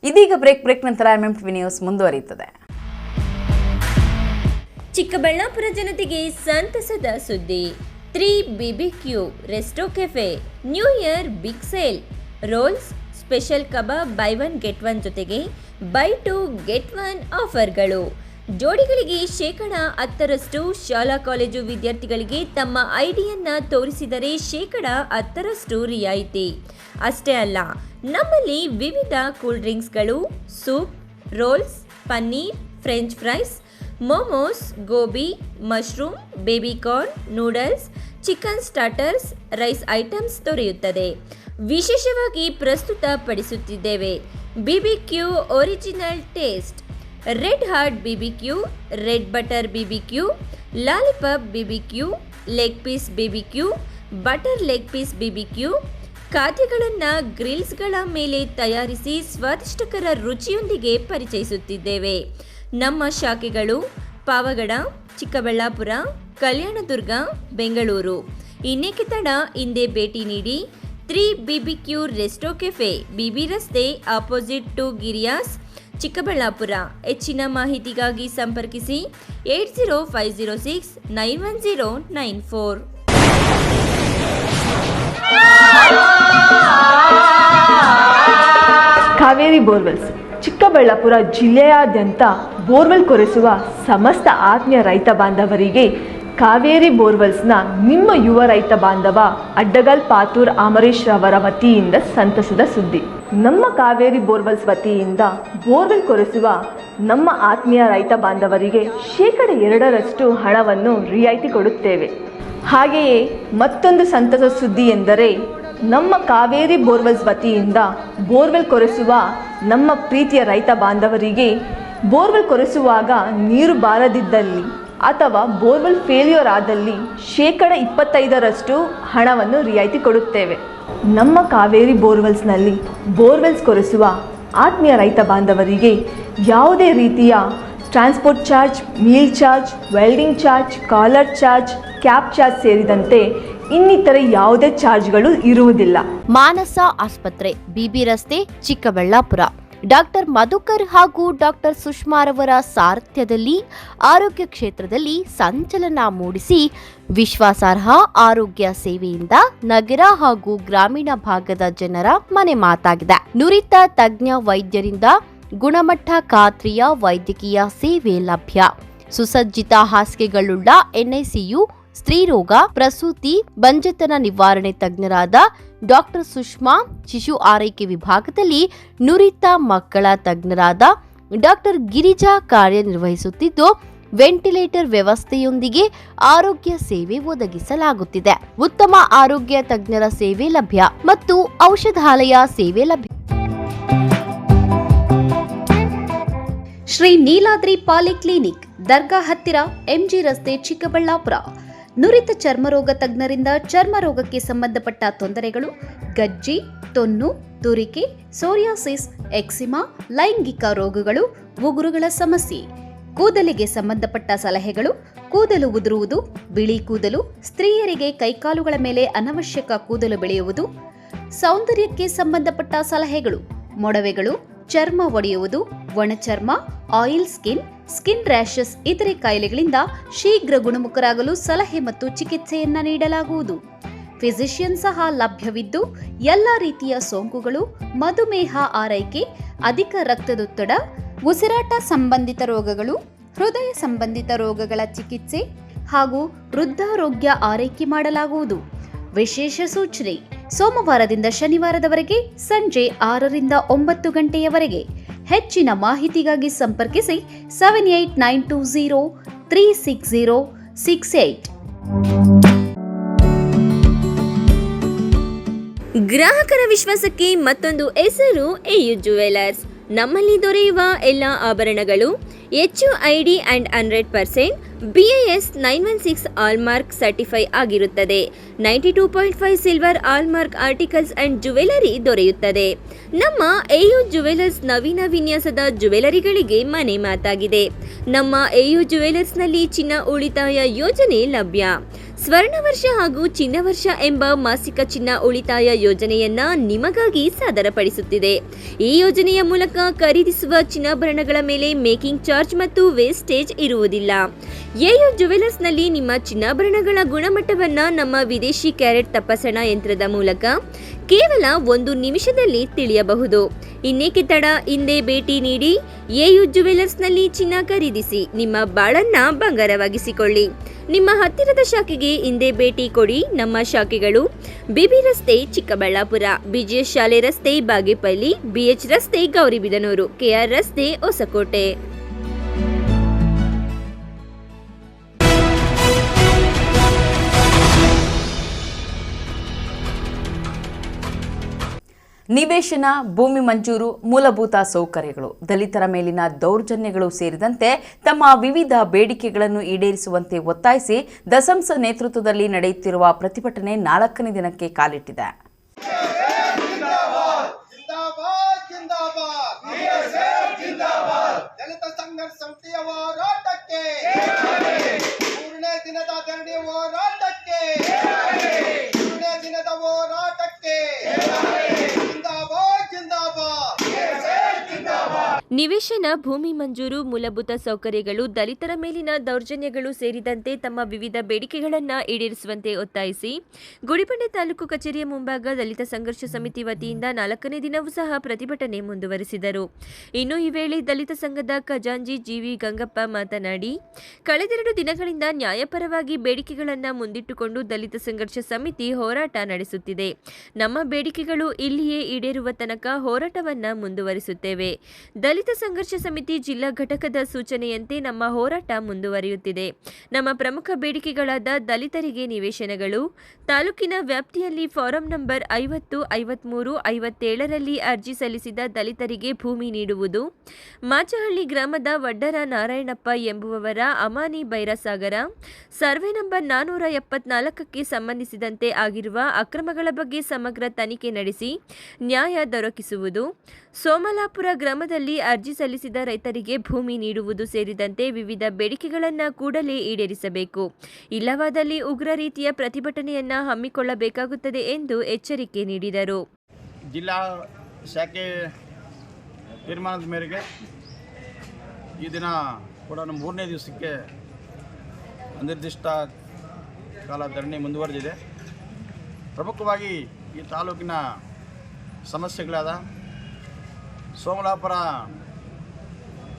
ಇದೀಗ ಬ್ರೇಕ್ ನಂತರ MMTV ನ್ಯೂಸ್ ಮುಂದುವರಿಯುತ್ತದೆ. ಚಿಕ್ಕಬಳ್ಳಾಪುರ ಜನತೆಗೆ ಸಂತಸದ ಸುದ್ದಿ. 3 BBQ resto cafe new year big sale. Rolls, special kebab buy 1 get 1 ಜೊತೆಗೆ ಬೈ 2 ಗೆಟ್ 1 ಆಫರ್ಗಳು. ಜೋಡಿಗಳಿಗೆ 10% ಶಾಲಾ ಕಾಲೇಜು ವಿದ್ಯಾರ್ಥಿಗಳಿಗೆ ತಮ್ಮ ಐಡಿಯನ್ನು ತೋರಿಸಿದರೆ 10% ರಿಯಾಯಿತಿ. ಅಷ್ಟೇ ಅಲ್ಲ, ನಮ್ಮಲ್ಲಿ ವಿವಿಧ ಕೂಲ್ ಡ್ರಿಂಕ್ಸ್ಗಳು, soup, rolls, paneer, French fries, momos, gobi, mushroom, baby corn, noodles, chicken starters, rice items ದೊರೆಯುತ್ತದೆ. ವಿಶೇಷವಾಗಿ ಪ್ರಸ್ತುತಪಡಿಸುತ್ತಿದ್ದೇವೆ BBQ original taste, red heart BBQ, red butter BBQ, lollipop BBQ, leg piece BBQ, butter leg piece BBQ. ಖಾದ್ಯಗಳನ್ನು ಗ್ರಿಲ್ಸ್ಗಳ ಮೇಲೆ ತಯಾರಿಸಿ ಸ್ವಾದಿಷ್ಟಕರ ರುಚಿಯೊಂದಿಗೆ ಪರಿಚಯಿಸುತ್ತಿದ್ದೇವೆ. ನಮ್ಮ ಶಾಖೆಗಳು ಪಾವಗಡ, ಚಿಕ್ಕಬಳ್ಳಾಪುರ, ಕಲ್ಯಾಣದುರ್ಗ, ಬೆಂಗಳೂರು. ಇನ್ನೇಕೆ ತಡ, ಹಿಂದೆ ಭೇಟಿ ನೀಡಿ. 3 BBQ ರೆಸ್ಟೋ ಕೆಫೆ, BB ರಸ್ತೆ, ಆಪೋಸಿಟ್ ಟು ಗಿರಿಯಾಸ್, ಚಿಕ್ಕಬಳ್ಳಾಪುರ. ಹೆಚ್ಚಿನ ಮಾಹಿತಿಗಾಗಿ ಸಂಪರ್ಕಿಸಿ 8050691094. ಕಾವೇರಿ ಬೋರ್ವೆಲ್ಸ್ ಚಿಕ್ಕಬಳ್ಳಾಪುರ ಜಿಲ್ಲೆಯಾದ್ಯಂತ ಬೋರ್ವೆಲ್ ಕೊರೆಸುವ ಸಮಸ್ತ ಆತ್ಮೀಯ ರೈತ ಬಾಂಧವರಿಗೆ ಕಾವೇರಿ ಬೋರ್ವೆಲ್ಸ್ನ ನಿಮ್ಮ ಯುವ ರೈತ ಬಾಂಧವ ಅಡ್ಡಗಲ್ ಪಾತೂರ್ ಅಮರೇಶ್ ರವರ ವತಿಯಿಂದ ಸಂತಸದ ಸುದ್ದಿ. ನಮ್ಮ ಕಾವೇರಿ ಬೋರ್ವೆಲ್ಸ್ ವತಿಯಿಂದ ಬೋರ್ವೆಲ್ ಕೊರೆಸುವ ನಮ್ಮ ಆತ್ಮೀಯ ರೈತ ಬಾಂಧವರಿಗೆ 2% ಹಣವನ್ನು ರಿಯಾಯಿತಿ ಕೊಡುತ್ತೇವೆ. ಹಾಗೆಯೇ ಮತ್ತೊಂದು ಸಂತಸ ಸುದ್ದಿ ಎಂದರೆ ನಮ್ಮ ಕಾವೇರಿ ಬೋರ್ವೆಲ್ಸ್ ವತಿಯಿಂದ ಬೋರ್ವೆಲ್ ಕೊರೆಸುವ ನಮ್ಮ ಪ್ರೀತಿಯ ರೈತ ಬಾಂಧವರಿಗೆ ಬೋರ್ವೆಲ್ ಕೊರೆಸುವಾಗ ನೀರು ಬಾರದಿದ್ದಲ್ಲಿ ಅಥವಾ ಬೋರ್ವೆಲ್ ಫೇಲ್ಯೂರ್ ಆದಲ್ಲಿ 25% ಹಣವನ್ನು ರಿಯಾಯಿತಿ ಕೊಡುತ್ತೇವೆ. ನಮ್ಮ ಕಾವೇರಿ ಬೋರ್ವೆಲ್ಸ್ನಲ್ಲಿ ಬೋರ್ವೆಲ್ಸ್ ಕೊರೆಸುವ ಆತ್ಮೀಯ ರೈತ ಬಾಂಧವರಿಗೆ ಯಾವುದೇ ರೀತಿಯ transport charge, meal charge, welding charge, collar charge, cab charge ಸೇರಿದಂತೆ ಇನ್ನಿತರೆ ಯಾವುದೇ ಚಾರ್ಜ್ಗಳು ಇರುವುದಿಲ್ಲ. ಮಾನಸ ಆಸ್ಪತ್ರೆ, ಬಿಬಿ ರಸ್ತೆ, ಚಿಕ್ಕಬಳ್ಳಾಪುರ. ಡಾಕ್ಟರ್ ಮಧುಕರ್ ಹಾಗೂ ಡಾಕ್ಟರ್ ಸುಷ್ಮಾರವರ ಸಾರಥ್ಯದಲ್ಲಿ ಆರೋಗ್ಯ ಕ್ಷೇತ್ರದಲ್ಲಿ ಸಂಚಲನ ಮೂಡಿಸಿ ವಿಶ್ವಾಸಾರ್ಹ ಆರೋಗ್ಯ ಸೇವೆಯಿಂದ ನಗರ ಹಾಗೂ ಗ್ರಾಮೀಣ ಭಾಗದ ಜನರ ಮನೆ ಮಾತಾಗಿದೆ. ನುರಿತ ತಜ್ಞ ವೈದ್ಯರಿಂದ ಗುಣಮಟ್ಟ ಖಾತ್ರಿಯ ವೈದ್ಯಕೀಯ ಸೇವೆ ಲಭ್ಯ. ಸುಸಜ್ಜಿತ ಹಾಸಿಗೆಗಳುಳ್ಳ ಎನ್ಐಸಿಯು, ಸ್ತ್ರೀರೋಗ, ಪ್ರಸೂತಿ, ಬಂಜೆತನ ನಿವಾರಣೆ ತಜ್ಞರಾದ ಡಾಕ್ಟರ್ ಸುಷ್ಮಾ, ಶಿಶು ಆರೈಕೆ ವಿಭಾಗದಲ್ಲಿ ನುರಿತ ಮಕ್ಕಳ ತಜ್ಞರಾದ ಡಾಕ್ಟರ್ ಗಿರಿಜಾ ಕಾರ್ಯನಿರ್ವಹಿಸುತ್ತಿದ್ದು, ವೆಂಟಿಲೇಟರ್ ವ್ಯವಸ್ಥೆಯೊಂದಿಗೆ ಆರೋಗ್ಯ ಸೇವೆ ಒದಗಿಸಲಾಗುತ್ತಿದೆ. ಉತ್ತಮ ಆರೋಗ್ಯ ತಜ್ಞರ ಸೇವೆ ಲಭ್ಯ ಮತ್ತು ಔಷಧಾಲಯ ಸೇವೆ ಲಭ್ಯ. ಶ್ರೀ ನೀಲಾದ್ರಿ ಪಾಲಿಕ್ಲಿನಿಕ್, ದರ್ಗಾ ಹತ್ತಿರ, ಎಂಜಿ ರಸ್ತೆ, ಚಿಕ್ಕಬಳ್ಳಾಪುರ. ನುರಿತ ಚರ್ಮರೋಗ ತಜ್ಞರಿಂದ ಚರ್ಮರೋಗಕ್ಕೆ ಸಂಬಂಧಪಟ್ಟ ತೊಂದರೆಗಳು, ಗಜ್ಜಿ, ತೊನ್ನು, ತುರಿಕೆ, ಸೋರಿಯಾಸಿಸ್, ಎಕ್ಸಿಮಾ, ಲೈಂಗಿಕ ರೋಗಗಳು, ಉಗುರುಗಳ ಸಮಸ್ಯೆ, ಕೂದಲಿಗೆ ಸಂಬಂಧಪಟ್ಟ ಸಲಹೆಗಳು, ಕೂದಲು ಉದುರುವುದು, ಬಿಳಿ ಕೂದಲು, ಸ್ತ್ರೀಯರಿಗೆ ಕೈಕಾಲುಗಳ ಮೇಲೆ ಅನವಶ್ಯಕ ಕೂದಲು ಬೆಳೆಯುವುದು, ಸೌಂದರ್ಯಕ್ಕೆ ಸಂಬಂಧಪಟ್ಟ ಸಲಹೆಗಳು, ಮೊಡವೆಗಳು, ಚರ್ಮ ಒಡೆಯುವುದು, ಒಣಚರ್ಮ, ಆಯಿಲ್ ಸ್ಕಿನ್, ಸ್ಕಿನ್ ರ್ಯಾಷಸ್ ಇತರೆ ಕಾಯಿಲೆಗಳಿಂದ ಶೀಘ್ರ ಗುಣಮುಖರಾಗಲು ಸಲಹೆ ಮತ್ತು ಚಿಕಿತ್ಸೆಯನ್ನ ನೀಡಲಾಗುವುದು. ಫಿಸಿಷಿಯನ್ ಸಹ ಲಭ್ಯವಿದ್ದು ಎಲ್ಲ ರೀತಿಯ ಸೋಂಕುಗಳು, ಮಧುಮೇಹ ಆರೈಕೆ, ಅಧಿಕ ರಕ್ತದೊತ್ತಡ, ಉಸಿರಾಟ ಸಂಬಂಧಿತ ರೋಗಗಳು, ಹೃದಯ ಸಂಬಂಧಿತ ರೋಗಗಳ ಚಿಕಿತ್ಸೆ ಹಾಗೂ ವೃದ್ಧಾರೋಗ್ಯ ಆರೈಕೆ ಮಾಡಲಾಗುವುದು. ವಿಶೇಷ ಸೂಚನೆ: ಸೋಮವಾರದಿಂದ ಶನಿವಾರದವರೆಗೆ ಸಂಜೆ 6 ರಿಂದ 9 ಗಂಟೆಯವರೆಗೆ. ಹೆಚ್ಚಿನ ಮಾಹಿತಿಗಾಗಿ ಸಂಪರ್ಕಿಸಿ 7892036068. ಗ್ರಾಹಕರ ವಿಶ್ವಾಸಕ್ಕೆ ಮತ್ತೊಂದು ಹೆಸರು ಎಯು ಜುವೆಲರ್ಸ್. ನಮ್ಮಲ್ಲಿ ದೊರೆಯುವ ಎಲ್ಲ ಆಭರಣಗಳು HUID and 100% BIS 916 hallmark certify ಆಗಿರುತ್ತದೆ. 92.5 silver hallmark articles and jewellery ದೊರೆಯುತ್ತದೆ. ನಮ್ಮ ಎಯು ಜುವೆಲರ್ಸ್ ನವೀನ ವಿನ್ಯಾಸದ ಜುವೆಲರಿಗಳಿಗೆ ಮನೆ ಮಾತಾಗಿದೆ. ನಮ್ಮ ಎಯು ಜುವೆಲರ್ಸ್ನಲ್ಲಿ ಚಿನ್ನ ಉಳಿತಾಯ ಯೋಜನೆ ಲಭ್ಯ. ಸ್ವರ್ಣ ವರ್ಷ ಹಾಗೂ ಚಿನ್ನ ವರ್ಷ ಎಂಬ ಮಾಸಿಕ ಚಿನ್ನ ಉಳಿತಾಯ ಯೋಜನೆಯನ್ನ ನಿಮಗಾಗಿ ಸಾದರಪಡಿಸುತ್ತಿದೆ. ಈ ಯೋಜನೆಯ ಮೂಲಕ ಖರೀದಿಸುವ ಚಿನ್ನಾಭರಣಗಳ ಮೇಲೆ ಮೇಕಿಂಗ್ ಚಾರ್ಜ್ ಮತ್ತು ವೇಸ್ಟೇಜ್ ಇರುವುದಿಲ್ಲ. ಎಯು ಜುವೆಲರ್ಸ್ನಲ್ಲಿ ನಿಮ್ಮ ಚಿನ್ನಾಭರಣಗಳ ಗುಣಮಟ್ಟವನ್ನ ನಮ್ಮ ವಿದೇಶಿ ಕ್ಯಾರೆಟ್ ತಪಾಸಣಾ ಯಂತ್ರದ ಮೂಲಕ ಕೇವಲ 1 ನಿಮಿಷದಲ್ಲಿ ತಿಳಿಯಬಹುದು. ಇನ್ನೇಕೆ ತಡ, ಹಿಂದೆ ಭೇಟಿ ನೀಡಿ ಎಯು ಜುವೆಲರ್ಸ್ನಲ್ಲಿ ಚಿನ್ನ ಖರೀದಿಸಿ ನಿಮ್ಮ ಬಾಳನ್ನ ಬಂಗಾರವಾಗಿಸಿಕೊಳ್ಳಿ. ನಿಮ್ಮ ಹತ್ತಿರದ ಶಾಖೆಗೆ ಹಿಂದೆ ಭೇಟಿ ಕೊಡಿ. ನಮ್ಮ ಶಾಖೆಗಳು ಬಿಬಿ ರಸ್ತೆ, ಚಿಕ್ಕಬಳ್ಳಾಪುರ, BGS ಶಾಲೆ ರಸ್ತೆ, ಬಾಗೇಪಲ್ಲಿ, BH ರಸ್ತೆ, ಗೌರಿಬಿದನೂರು, KR ರಸ್ತೆ, ಹೊಸಕೋಟೆ. ನಿವೇಶನ, ಭೂಮಿ ಮಂಜೂರು, ಮೂಲಭೂತ ಸೌಕರ್ಯಗಳು, ದಲಿತರ ಮೇಲಿನ ದೌರ್ಜನ್ಯಗಳು ಸೇರಿದಂತೆ ತಮ್ಮ ವಿವಿಧ ಬೇಡಿಕೆಗಳನ್ನು ಈಡೇರಿಸುವಂತೆ ಒತ್ತಾಯಿಸಿ ದಸಂಸ ನೇತೃತ್ವದಲ್ಲಿ ನಡೆಯುತ್ತಿರುವ ಪ್ರತಿಭಟನೆ 4ನೇ ದಿನಕ್ಕೆ ಕಾಲಿಟ್ಟಿದೆ. ದಲಿತ ಸಂಘರ್ಷ ಸಮಿತಿಯ ಹೋರಾಟಕ್ಕೆ, 3ನೇ ದಿನದ ಧರಣಿ ಹೋರಾಟಕ್ಕೆ, 3ನೇ ದಿನದ ಹೋರಾಟಕ್ಕೆ ನಿವೇಶನ, ಭೂಮಿ ಮಂಜೂರು, ಮೂಲಭೂತ ಸೌಕರ್ಯಗಳು, ದಲಿತರ ಮೇಲಿನ ದೌರ್ಜನ್ಯಗಳು ಸೇರಿದಂತೆ ತಮ್ಮ ವಿವಿಧ ಬೇಡಿಕೆಗಳನ್ನು ಈಡೇರಿಸುವಂತೆ ಒತ್ತಾಯಿಸಿ ಗುಡಿಬಂಡೆ ತಾಲೂಕು ಕಚೇರಿಯ ಮುಂಭಾಗ ದಲಿತ ಸಂಘರ್ಷ ಸಮಿತಿ ವತಿಯಿಂದ 4ನೇ ದಿನವೂ ಸಹ ಪ್ರತಿಭಟನೆ ಮುಂದುವರೆಸಿದರು. ಇನ್ನು ಈ ವೇಳೆ ದಲಿತ ಸಂಘದ ಖಜಾಂಜಿ ಜಿವಿ ಗಂಗಪ್ಪ ಮಾತನಾಡಿ, ಕಳೆದೆರಡು ದಿನಗಳಿಂದ ನ್ಯಾಯಪರವಾಗಿ ಬೇಡಿಕೆಗಳನ್ನು ಮುಂದಿಟ್ಟುಕೊಂಡು ದಲಿತ ಸಂಘರ್ಷ ಸಮಿತಿ ಹೋರಾಟ ನಡೆಸುತ್ತಿದೆ. ನಮ್ಮ ಬೇಡಿಕೆಗಳು ಇಲ್ಲಿಯೇ ಈಡೇರುವ ತನಕ ಹೋರಾಟವನ್ನು ಮುಂದುವರಿಸುತ್ತೇವೆ. ದಲಿತ ಸಂಘರ್ಷ ಸಮಿತಿ ಜಿಲ್ಲಾ ಘಟಕದ ಸೂಚನೆಯಂತೆ ನಮ್ಮ ಹೋರಾಟ ಮುಂದುವರಿಯುತ್ತಿದೆ. ನಮ್ಮ ಪ್ರಮುಖ ಬೇಡಿಕೆಗಳಾದ ದಲಿತರಿಗೆ ನಿವೇಶನಗಳು, ತಾಲೂಕಿನ ವ್ಯಾಪ್ತಿಯಲ್ಲಿ ಫಾರಂ ನಂಬರ್ 50, 53, 57ರಲ್ಲಿ ಅರ್ಜಿ ಸಲ್ಲಿಸಿದ ದಲಿತರಿಗೆ ಭೂಮಿ ನೀಡುವುದು, ಮಾಚಹಳ್ಳಿ ಗ್ರಾಮದ ವಡ್ಡರ ನಾರಾಯಣಪ್ಪ ಎಂಬುವವರ ಅಮಾನಿ ಬೈರಸಾಗರ ಸರ್ವೆ ನಂಬರ್ 474ಕ್ಕೆ ಸಂಬಂಧಿಸಿದಂತೆ ಆಗಿರುವ ಅಕ್ರಮಗಳ ಬಗ್ಗೆ ಸಮಗ್ರ ತನಿಖೆ ನಡೆಸಿ ನ್ಯಾಯ ದೊರಕಿಸುವುದು, ಸೋಮಲಾಪುರ ಗ್ರಾಮದಲ್ಲಿ ಅರ್ಜಿ ಸಲ್ಲಿಸಿದ ರೈತರಿಗೆ ಭೂಮಿ ನೀಡುವುದು ಸೇರಿದಂತೆ ವಿವಿಧ ಬೇಡಿಕೆಗಳನ್ನು ಕೂಡಲೇ ಈಡೇರಿಸಬೇಕು. ಇಲ್ಲವಾದಲ್ಲಿ ಉಗ್ರ ರೀತಿಯ ಪ್ರತಿಭಟನೆಯನ್ನು ಹಮ್ಮಿಕೊಳ್ಳಬೇಕಾಗುತ್ತದೆ ಎಂದು ಎಚ್ಚರಿಕೆ ನೀಡಿದರು. ಜಿಲ್ಲಾ ಶಾಖೆ ತೀರ್ಮಾನದ ಮೇರೆಗೆ ಈ ದಿನ ಕೂಡ ನಮ್ಮ 3ನೇ ದಿವಸಕ್ಕೆ ಅನಿರ್ದಿಷ್ಟ ಕಾಲ ಧರಣಿ ಮುಂದುವರೆದಿದೆ. ಪ್ರಮುಖವಾಗಿ ಈ ತಾಲೂಕಿನ ಸಮಸ್ಯೆಗಳಾದ ಸೋಮಲಾಪುರ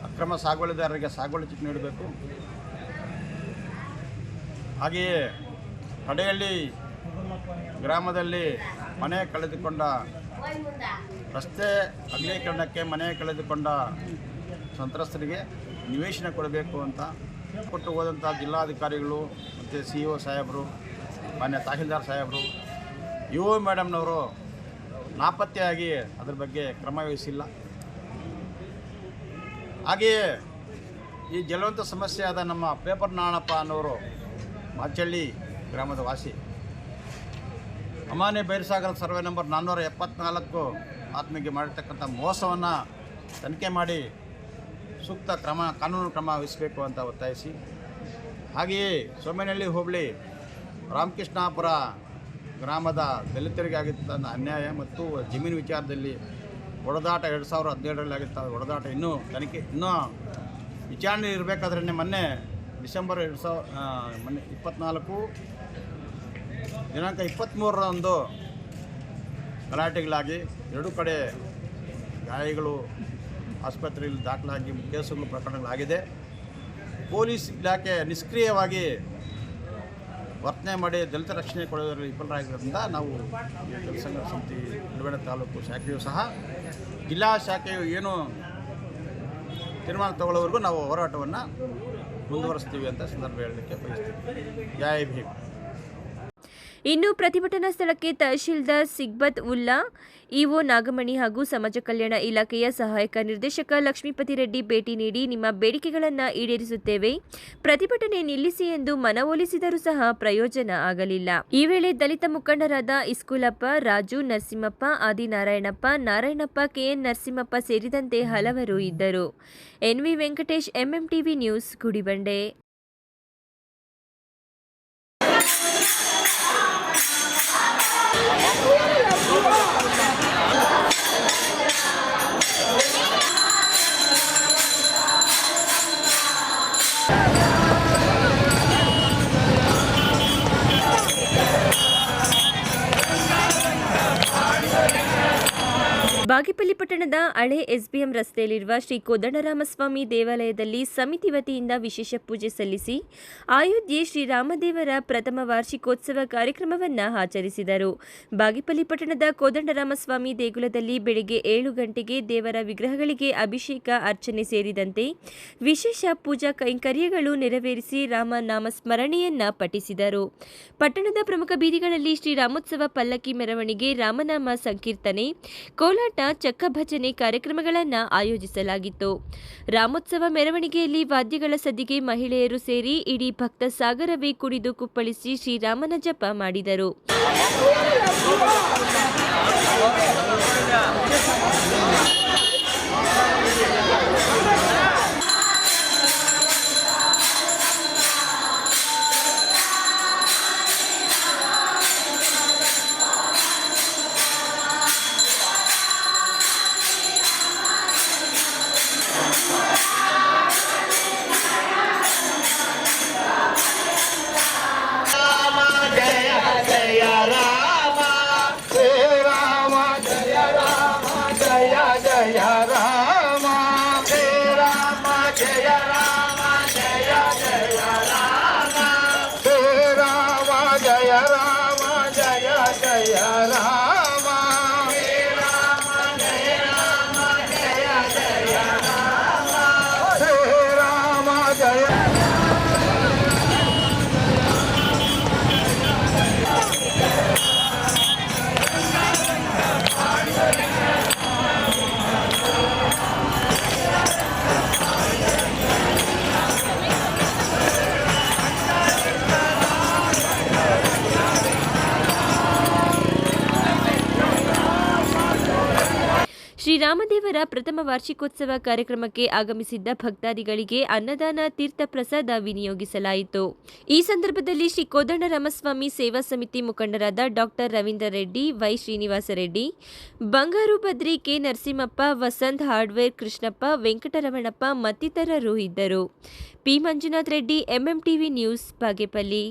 ಅಕ್ರಮ ಸಾಗುವಳಿದಾರರಿಗೆ ಸಾಗುವಳಿ ಚೀಟಿ ನೀಡಬೇಕು, ಹಾಗೆಯೇ ಕಡೆಯಲ್ಲಿ ಗ್ರಾಮದಲ್ಲಿ ಮನೆ ಕಳೆದುಕೊಂಡ ರಸ್ತೆ ಅಗಲೀಕರಣಕ್ಕೆ ಮನೆ ಕಳೆದುಕೊಂಡ ಸಂತ್ರಸ್ತರಿಗೆ ನಿವೇಶನ ಕೊಡಬೇಕು ಅಂತ ಕೊಟ್ಟು ಹೋದಂಥ ಜಿಲ್ಲಾಧಿಕಾರಿಗಳು ಮತ್ತು CEO ಸಾಹೇಬರು, ಮಾನ್ಯ ತಹಸೀಲ್ದಾರ್ ಸಾಹೇಬರು, UO ಮೇಡಮ್ನವರು ನಾಪತ್ತೆಯಾಗಿ ಅದರ ಬಗ್ಗೆ ಕ್ರಮ ವಹಿಸಿಲ್ಲ. ಹಾಗೆಯೇ ಈ ಜಲವಂತ ಸಮಸ್ಯೆ ಆದ ನಮ್ಮ ಪೇಪರ್ ನಾಣಪ್ಪ ಅನ್ನೋರು ಮಾಚಳ್ಳಿ ಗ್ರಾಮದ ವಾಸಿ, ಅಮಾನಿ ಬೈರಸಾಗರ ಸರ್ವೆ ನಂಬರ್ 474 ಆತ್ಮಹತ್ಯೆ ಮಾಡಿರ್ತಕ್ಕಂಥ ಮೋಸವನ್ನು ತನಿಖೆ ಮಾಡಿ ಸೂಕ್ತ ಕಾನೂನು ಕ್ರಮ ವಹಿಸಬೇಕು ಅಂತ ಒತ್ತಾಯಿಸಿ, ಹಾಗೆಯೇ ಸೋಮೇನಹಳ್ಳಿ ಹೋಬಳಿ ರಾಮಕೃಷ್ಣಾಪುರ ಗ್ರಾಮದ ದಲಿತರಿಗೆ ಆಗಿದ್ದ ಅನ್ಯಾಯ ಮತ್ತು ಜಮೀನು ವಿಚಾರದಲ್ಲಿ ಹೊಡೆದಾಟ 2017ರಲ್ಲಿ ಆಗಿದ್ದ ಹೊಡೆದಾಟ ಇನ್ನೂ ವಿಚಾರಣೆ ಇರಬೇಕಾದ್ರೆ ಮೊನ್ನೆ ಡಿಸೆಂಬರ್ 2024 ದಿನಾಂಕ 23ರಂದು ಗಲಾಟೆಗಳಾಗಿ 2 ಕಡೆ ಗಾಯಗಳು ಆಸ್ಪತ್ರೆಯಲ್ಲಿ ದಾಖಲಾಗಿ ಕೇಸುಗಳು ಪ್ರಕರಣಗಳಾಗಿದೆ. ಪೊಲೀಸ್ ಇಲಾಖೆ ನಿಷ್ಕ್ರಿಯವಾಗಿ ವರ್ತನೆ ಮಾಡಿ ದಲಿತ ರಕ್ಷಣೆ ಕೊಡೋದರಲ್ಲಿ ವಿಫಲರಾಗಿರೋದ್ರಿಂದ ನಾವು ದಲಿತ ಸಂಘರ್ಷ ಸಮಿತಿ ಗುಡಿಬಂಡೆ ತಾಲೂಕು ಶಾಖೆಯು ಸಹ ಜಿಲ್ಲಾ ಶಾಖೆಯು ಏನು ತೀರ್ಮಾನ ತಗೊಳ್ಳೋವರೆಗೂ ನಾವು ಹೋರಾಟವನ್ನು ಮುಂದುವರಿಸ್ತೀವಿ ಅಂತ ಸಂದರ್ಭ ಹೇಳಲಿಕ್ಕೆ ಬಯಸ್ತೀವಿ. ಜೈ ಭೀಮ್. ಇನ್ನು ಪ್ರತಿಭಟನಾ ಸ್ಥಳಕ್ಕೆ ತಹಶೀಲ್ದಾರ್ ಸಿಗ್ಬತ್ ಉಲ್ಲಾ, ಇಒ ನಾಗಮಣಿ ಹಾಗೂ ಸಮಾಜ ಕಲ್ಯಾಣ ಇಲಾಖೆಯ ಸಹಾಯಕ ನಿರ್ದೇಶಕ ಲಕ್ಷ್ಮೀಪತಿ ರೆಡ್ಡಿ ಭೇಟಿ ನೀಡಿ ನಿಮ್ಮ ಬೇಡಿಕೆಗಳನ್ನು ಈಡೇರಿಸುತ್ತೇವೆ, ಪ್ರತಿಭಟನೆ ನಿಲ್ಲಿಸಿ ಎಂದು ಮನವೊಲಿಸಿದರೂ ಸಹ ಪ್ರಯೋಜನ ಆಗಲಿಲ್ಲ. ಈ ವೇಳೆ ದಲಿತ ಮುಖಂಡರಾದ ಇಸ್ಕೂಲಪ್ಪ, ರಾಜು, ನರಸಿಂಹಪ್ಪ, ಆದಿನಾರಾಯಣಪ್ಪ, ನಾರಾಯಣಪ್ಪ, ಕೆಎನ್ ನರಸಿಂಹಪ್ಪ ಸೇರಿದಂತೆ ಹಲವರು ಇದ್ದರು. NV Venkatesh, MMTV news, Gudibande. Bagepalli ಪಟ್ಟಣದ ಹಳೆ SBM ರಸ್ತೆಯಲ್ಲಿರುವ ಶ್ರೀ ಕೋದಂಡರಾಮಸ್ವಾಮಿ ದೇವಾಲಯದಲ್ಲಿ ಸಮಿತಿ ವತಿಯಿಂದ ವಿಶೇಷ ಪೂಜೆ ಸಲ್ಲಿಸಿ ಅಯೋಧ್ಯೆ ಶ್ರೀರಾಮದೇವರ ಪ್ರಥಮ ವಾರ್ಷಿಕೋತ್ಸವ ಕಾರ್ಯಕ್ರಮವನ್ನು ಆಚರಿಸಿದರು. ಬಾಗೇಪಲ್ಲಿ ಪಟ್ಟಣದ ಕೋದಂಡರಾಮಸ್ವಾಮಿ ದೇಗುಲದಲ್ಲಿ ಬೆಳಗ್ಗೆ 7 ಗಂಟೆಗೆ ದೇವರ ವಿಗ್ರಹಗಳಿಗೆ ಅಭಿಷೇಕ, ಅರ್ಚನೆ ಸೇರಿದಂತೆ ವಿಶೇಷ ಪೂಜಾ ಕೈಂಕರ್ಯಗಳು ನೆರವೇರಿಸಿ ರಾಮನಾಮ ಸ್ಮರಣೆಯನ್ನ ಪಠಿಸಿದರು. ಪಟ್ಟಣದ ಪ್ರಮುಖ ಬೀದಿಗಳಲ್ಲಿ ಶ್ರೀರಾಮೋತ್ಸವ ಪಲ್ಲಕ್ಕಿ ಮೆರವಣಿಗೆ, ರಾಮನಾಮ ಸಂಕೀರ್ತನೆ, ಕೋಲಾಟ, ಚಕ್ಕ ಭಜನೆ ಕಾರ್ಯಕ್ರಮಗಳನ್ನು ಆಯೋಜಿಸಲಾಗಿತ್ತು. ರಾಮೋತ್ಸವ ಮೆರವಣಿಗೆಯಲ್ಲಿ ವಾದ್ಯಗಳ ಸದ್ದಿಗೆ ಮಹಿಳೆಯರು ಸೇರಿ ಇಡೀ ಭಕ್ತ ಸಾಗರವೇ ಕುಣಿದು ಕುಪ್ಪಳಿಸಿ ಶ್ರೀರಾಮನ ಜಪ ಮಾಡಿದರು. ಶ್ರೀರಾಮದೇವರ ಪ್ರಥಮ ವಾರ್ಷಿಕೋತ್ಸವ ಕಾರ್ಯಕ್ರಮಕ್ಕೆ ಆಗಮಿಸಿದ್ದ ಭಕ್ತಾದಿಗಳಿಗೆ ಅನ್ನದಾನ ತೀರ್ಥ ಪ್ರಸಾದ ವಿನಿಯೋಗಿಸಲಾಯಿತು. ಈ ಸಂದರ್ಭದಲ್ಲಿ ಶ್ರೀ ಕೋದಂಡರಾಮಸ್ವಾಮಿ ಸೇವಾ ಸಮಿತಿ ಮುಖಂಡರಾದ ಡಾಕ್ಟರ್ ರವೀಂದ್ರ ರೆಡ್ಡಿ, ವೈ ಶ್ರೀನಿವಾಸ ರೆಡ್ಡಿ, ಬಂಗಾರು ಬದ್ರಿ, ಕೆ ನರಸಿಂಹಪ್ಪ, ವಸಂತ್ ಹಾರ್ಡ್ವೇರ್, ಕೃಷ್ಣಪ್ಪ, ವೆಂಕಟರಮಣಪ್ಪ ಮತ್ತಿತರರು ಇದ್ದರು. P Manjunath Reddy, MMTV news, Bagepalli.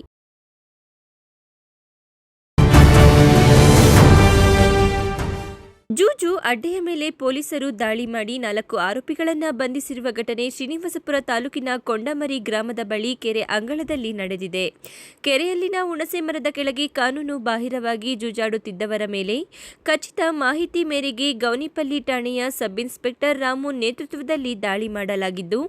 ಜೂಜು ಅಡ್ಡೆಯ ಮೇಲೆ ಪೊಲೀಸರು ದಾಳಿ ಮಾಡಿ 4 ಆರೋಪಿಗಳನ್ನು ಬಂಧಿಸಿರುವ ಘಟನೆ ಶ್ರೀನಿವಾಸಪುರ ತಾಲೂಕಿನ ಕೊಂಡಮರಿ ಗ್ರಾಮದ ಬಳಿ ಕೆರೆ ಅಂಗಳದಲ್ಲಿ ನಡೆದಿದೆ. ಕೆರೆಯಲ್ಲಿನ ಹುಣಸೆ ಮರದ ಕೆಳಗೆ ಕಾನೂನು ಬಾಹಿರವಾಗಿ ಜೂಜಾಡುತ್ತಿದ್ದವರ ಮೇಲೆ ಖಚಿತ ಮಾಹಿತಿ ಮೇರೆಗೆ ಗೌನಿಪಲ್ಲಿ ಠಾಣೆಯ ಸಬ್ ಇನ್ಸ್ಪೆಕ್ಟರ್ ರಾಮು ನೇತೃತ್ವದಲ್ಲಿ ದಾಳಿ ಮಾಡಲಾಗಿದ್ದು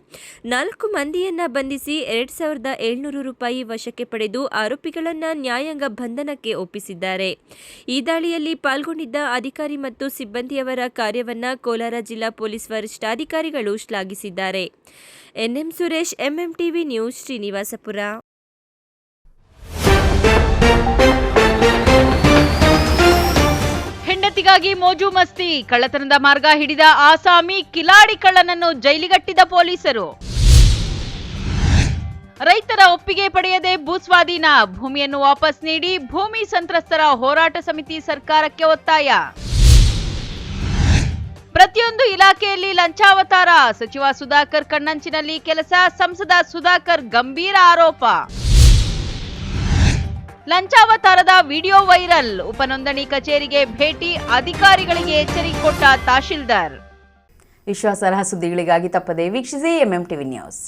4 ಮಂದಿಯನ್ನ ಬಂಧಿಸಿ 2700 ರೂಪಾಯಿ ವಶಕ್ಕೆ ಪಡೆದು ಆರೋಪಿಗಳನ್ನು ನ್ಯಾಯಾಂಗ ಬಂಧನಕ್ಕೆ ಒಪ್ಪಿಸಿದ್ದಾರೆ. ಈ ದಾಳಿಯಲ್ಲಿ ಪಾಲ್ಗೊಂಡಿದ್ದ ಅಧಿಕಾರಿ ಮತ್ತು ಸಿಬ್ಬಂದಿಯವರ ಕಾರ್ಯವನ್ನ ಕೋಲಾರ ಜಿಲ್ಲಾ ಪೊಲೀಸ್ ವರಿಷ್ಠಾಧಿಕಾರಿಗಳು ಶ್ಲಾಘಿಸಿದ್ದಾರೆ. NM Suresh, MMTV news, Srinivasapura. ಹೆಂಡತಿಗಾಗಿ ಮೋಜು ಮಸ್ತಿ, ಕಳ್ಳತನದ ಮಾರ್ಗ ಹಿಡಿದ ಆಸಾಮಿ ಕಿಲಾಡಿ ಕಳ್ಳನನ್ನು ಜೈಲಿಗಟ್ಟಿದ ಪೊಲೀಸರು. ರೈತರ ಒಪ್ಪಿಗೆ ಪಡೆಯದೆ ಭೂಸ್ವಾಧೀನ, ಭೂಮಿಯನ್ನು ವಾಪಸ್ ನೀಡಿ ಭೂಮಿ ಸಂತ್ರಸ್ತರ ಹೋರಾಟ ಸಮಿತಿ ಸರ್ಕಾರಕ್ಕೆ ಒತ್ತಾಯ. ಪ್ರತಿಯೊಂದು ಇಲಾಖೆಯಲ್ಲಿ ಲಂಚಾವತಾರ, ಸಚಿವ ಸುಧಾಕರ್ ಕಣ್ಣಂಚಿನಲ್ಲಿ ಕೆಲಸ, ಸಂಸದ ಸುಧಾಕರ್ ಗಂಭೀರ ಆರೋಪ. ಲಂಚಾವತಾರದ ವಿಡಿಯೋ ವೈರಲ್, ಉಪನೋಂದಣಿ ಕಚೇರಿಗೆ ಭೇಟಿ, ಅಧಿಕಾರಿಗಳಿಗೆ ಎಚ್ಚರಿಕೆ ಕೊಟ್ಟ ತಹಶೀಲ್ದಾರ್. ವಿಶ್ವಾಸಾರ್ಹ ಸುದ್ದಿಗಳಿಗಾಗಿ ತಪ್ಪದೇ ವೀಕ್ಷಿಸಿ ಎಂಎಂಟಿವಿ ನ್ಯೂಸ್.